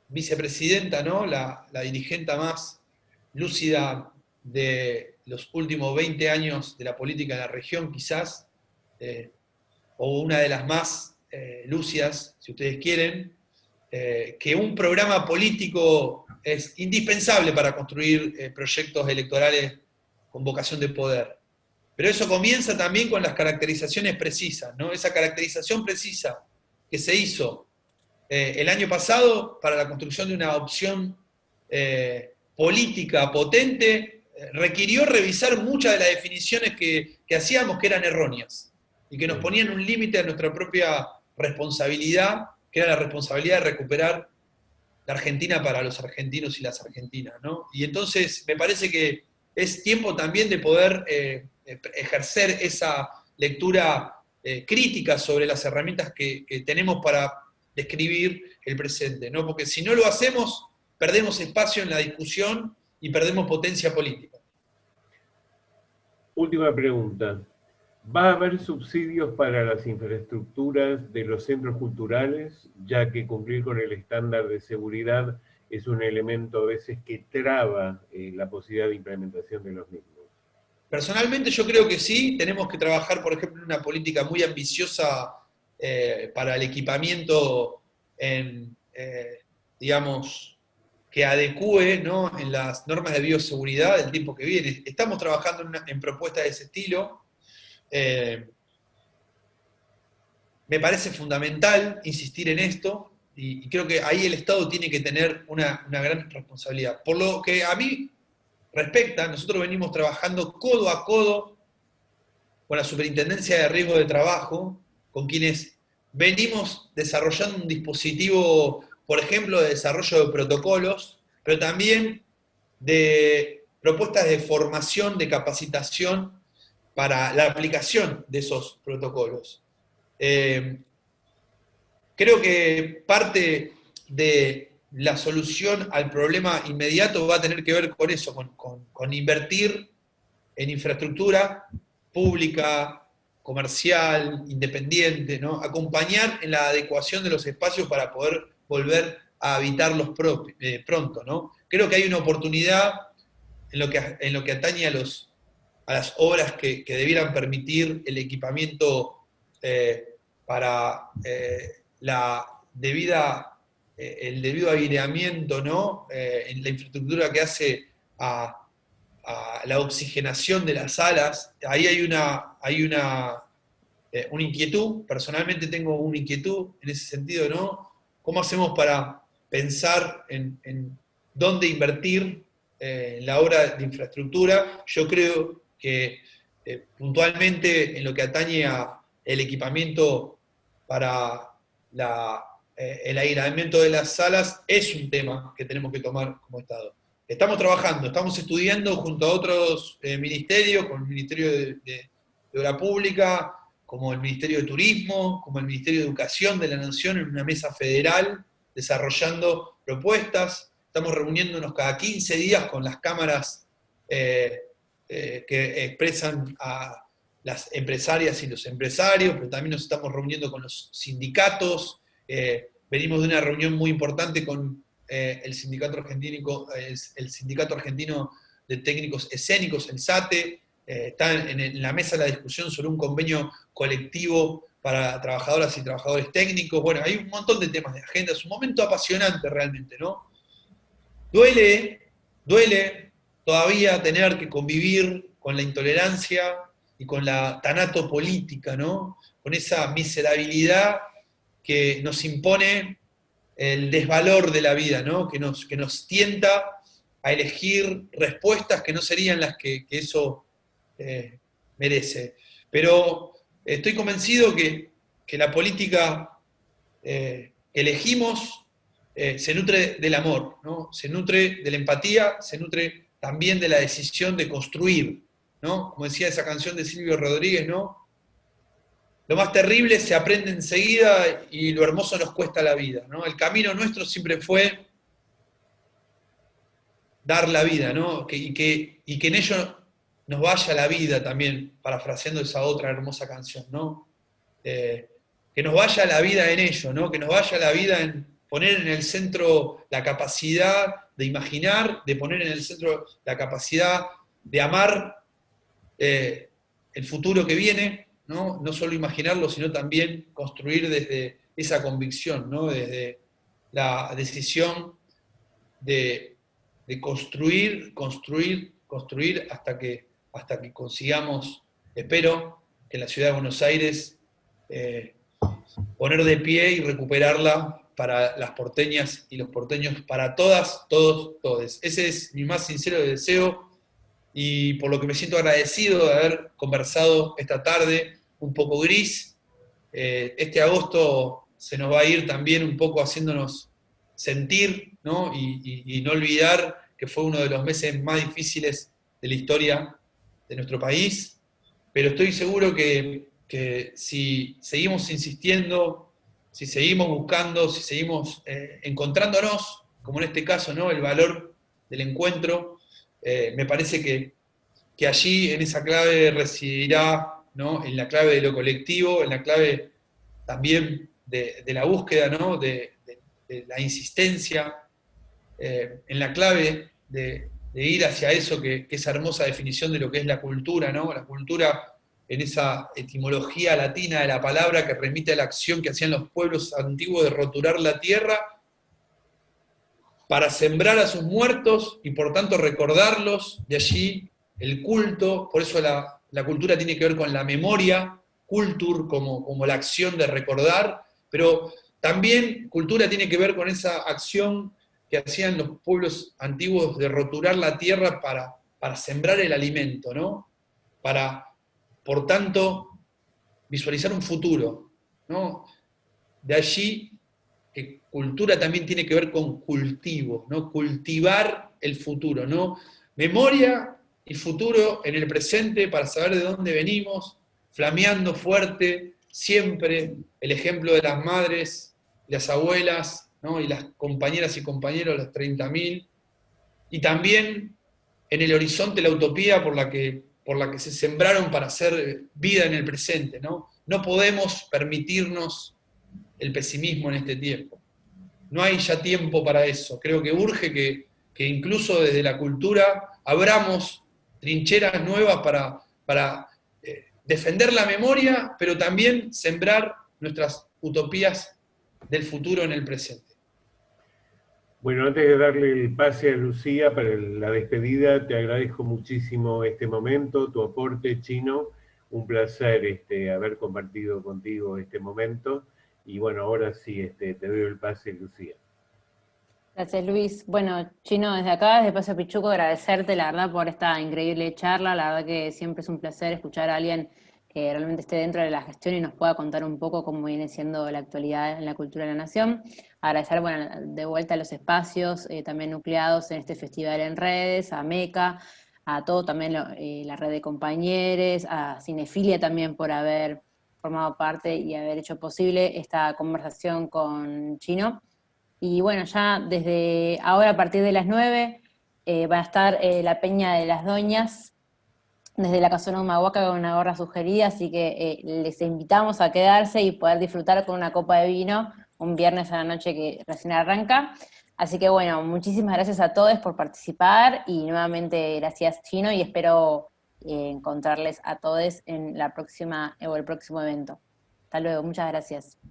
vicepresidenta, ¿no? La dirigente más lúcida de los últimos 20 años de la política en la región, quizás, o una de las más lúcidas, si ustedes quieren, que un programa político es indispensable para construir proyectos electorales con vocación de poder. Pero eso comienza también con las caracterizaciones precisas, ¿no? Esa caracterización precisa que se hizo el año pasado para la construcción de una opción política potente, requirió revisar muchas de las definiciones que hacíamos que eran erróneas y que nos ponían un límite a nuestra propia responsabilidad, que era la responsabilidad de recuperar la Argentina para los argentinos y las argentinas, ¿no? Y entonces me parece que es tiempo también de poder ejercer esa lectura crítica sobre las herramientas que tenemos para describir el presente, ¿no? Porque si no lo hacemos, perdemos espacio en la discusión y perdemos potencia política. Última pregunta. ¿Va a haber subsidios para las infraestructuras de los centros culturales, ya que cumplir con el estándar de seguridad es un elemento a veces que traba la posibilidad de implementación de los mismos? Personalmente yo creo que sí, tenemos que trabajar, por ejemplo, en una política muy ambiciosa para el equipamiento digamos, que adecue, ¿no?, en las normas de bioseguridad del tiempo que viene. Estamos trabajando en propuestas de ese estilo. Me parece fundamental insistir en esto, y creo que ahí el Estado tiene que tener una gran responsabilidad. Por lo que a mí respecta, nosotros venimos trabajando codo a codo con la Superintendencia de Riesgo de Trabajo, con quienes venimos desarrollando un dispositivo, por ejemplo, de desarrollo de protocolos, pero también de propuestas de formación, de capacitación para la aplicación de esos protocolos. Creo que parte de la solución al problema inmediato va a tener que ver con eso, con invertir en infraestructura pública, comercial, independiente, ¿no? Acompañar en la adecuación de los espacios para poder volver a habitarlos pronto, ¿no? Creo que hay una oportunidad en lo que atañe a las obras que debieran permitir el equipamiento para el debido aireamiento, ¿no? En la infraestructura que hace a la oxigenación de las salas. Ahí hay una inquietud, personalmente tengo una inquietud en ese sentido, ¿no? ¿Cómo hacemos para pensar en dónde invertir en la obra de infraestructura? Yo creo que puntualmente en lo que atañe a el equipamiento para el aireamiento de las salas es un tema que tenemos que tomar como Estado. Estamos trabajando, estamos estudiando junto a otros ministerios, como el Ministerio de Obra Pública, como el Ministerio de Turismo, como el Ministerio de Educación de la Nación, en una mesa federal, desarrollando propuestas. Estamos reuniéndonos cada 15 días con las cámaras que expresan a las empresarias y los empresarios, pero también nos estamos reuniendo con los sindicatos Venimos de una reunión muy importante con el sindicato argentino de técnicos escénicos, el SATE, está en la mesa la discusión sobre un convenio colectivo para trabajadoras y trabajadores técnicos. Bueno, hay un montón de temas de agenda, es un momento apasionante realmente, ¿no? Duele todavía tener que convivir con la intolerancia y con la tanatopolítica, ¿no? Con esa miserabilidad que nos impone el desvalor de la vida, ¿no? Que nos tienta a elegir respuestas que no serían las que eso merece. Pero estoy convencido que la política que elegimos se nutre del amor, ¿no? Se nutre de la empatía, se nutre también de la decisión de construir, ¿no? Como decía esa canción de Silvio Rodríguez, ¿no? Lo más terrible se aprende enseguida y lo hermoso nos cuesta la vida, ¿no? El camino nuestro siempre fue dar la vida, ¿no? Y que en ello nos vaya la vida también, parafraseando esa otra hermosa canción, ¿no? Que nos vaya la vida en ello, ¿no? Que nos vaya la vida en poner en el centro la capacidad de imaginar, de poner en el centro la capacidad de amar el futuro que viene, ¿no? No solo imaginarlo, sino también construir desde esa convicción, ¿no? Desde la decisión de construir hasta que consigamos, espero, que en la ciudad de Buenos Aires poner de pie y recuperarla para las porteñas y los porteños, para todas, todos, todes. Ese es mi más sincero deseo y por lo que me siento agradecido de haber conversado esta tarde, un poco gris. Este agosto se nos va a ir también un poco haciéndonos sentir, ¿no? Y no olvidar que fue uno de los meses más difíciles de la historia de nuestro país, pero estoy seguro que si seguimos insistiendo, si seguimos buscando, si seguimos encontrándonos, como en este caso, ¿no? El valor del encuentro, me parece que allí en esa clave residirá, ¿no? En la clave de lo colectivo, en la clave también de la búsqueda, ¿no? de la insistencia, en la clave de ir hacia eso, que esa hermosa definición de lo que es la cultura, ¿no? La cultura en esa etimología latina de la palabra que remite a la acción que hacían los pueblos antiguos de roturar la tierra para sembrar a sus muertos y por tanto recordarlos, de allí el culto, por eso la cultura tiene que ver con la memoria, cultur como la acción de recordar, pero también cultura tiene que ver con esa acción que hacían los pueblos antiguos de roturar la tierra para sembrar el alimento, ¿no? Para, por tanto, visualizar un futuro, ¿no? De allí que cultura también tiene que ver con cultivo, ¿no? Cultivar el futuro, ¿no? Memoria y futuro en el presente para saber de dónde venimos, flameando fuerte siempre el ejemplo de las madres, las abuelas, ¿no? Y las compañeras y compañeros, los 30.000, y también en el horizonte la utopía por la que se sembraron para hacer vida en el presente, ¿no? No podemos permitirnos el pesimismo en este tiempo. No hay ya tiempo para eso. Creo que urge que incluso desde la cultura abramos trincheras nuevas para defender la memoria, pero también sembrar nuestras utopías del futuro en el presente. Bueno, antes de darle el pase a Lucía para la despedida, te agradezco muchísimo este momento, tu aporte, Chino. Un placer haber compartido contigo este momento. Y bueno, ahora sí te doy el pase, Lucía. Gracias, Luis. Bueno, Chino, desde acá, desde Paso Pichuco, agradecerte, la verdad, por esta increíble charla. La verdad que siempre es un placer escuchar a alguien que realmente esté dentro de la gestión y nos pueda contar un poco cómo viene siendo la actualidad en la cultura de la nación. Agradecer, bueno, de vuelta a los espacios también nucleados en este festival en redes, a MECA, a todo también la red de compañeros, a Cinefilia también por haber formado parte y haber hecho posible esta conversación con Chino. Y bueno, ya desde ahora a partir de las 9 va a estar la Peña de las Doñas, desde la Casona Humahuaca con una gorra sugerida, así que les invitamos a quedarse y poder disfrutar con una copa de vino un viernes a la noche que recién arranca. Así que bueno, muchísimas gracias a todos por participar y nuevamente gracias Chino y espero encontrarles a todos en la próxima o el próximo evento. Hasta luego, muchas gracias.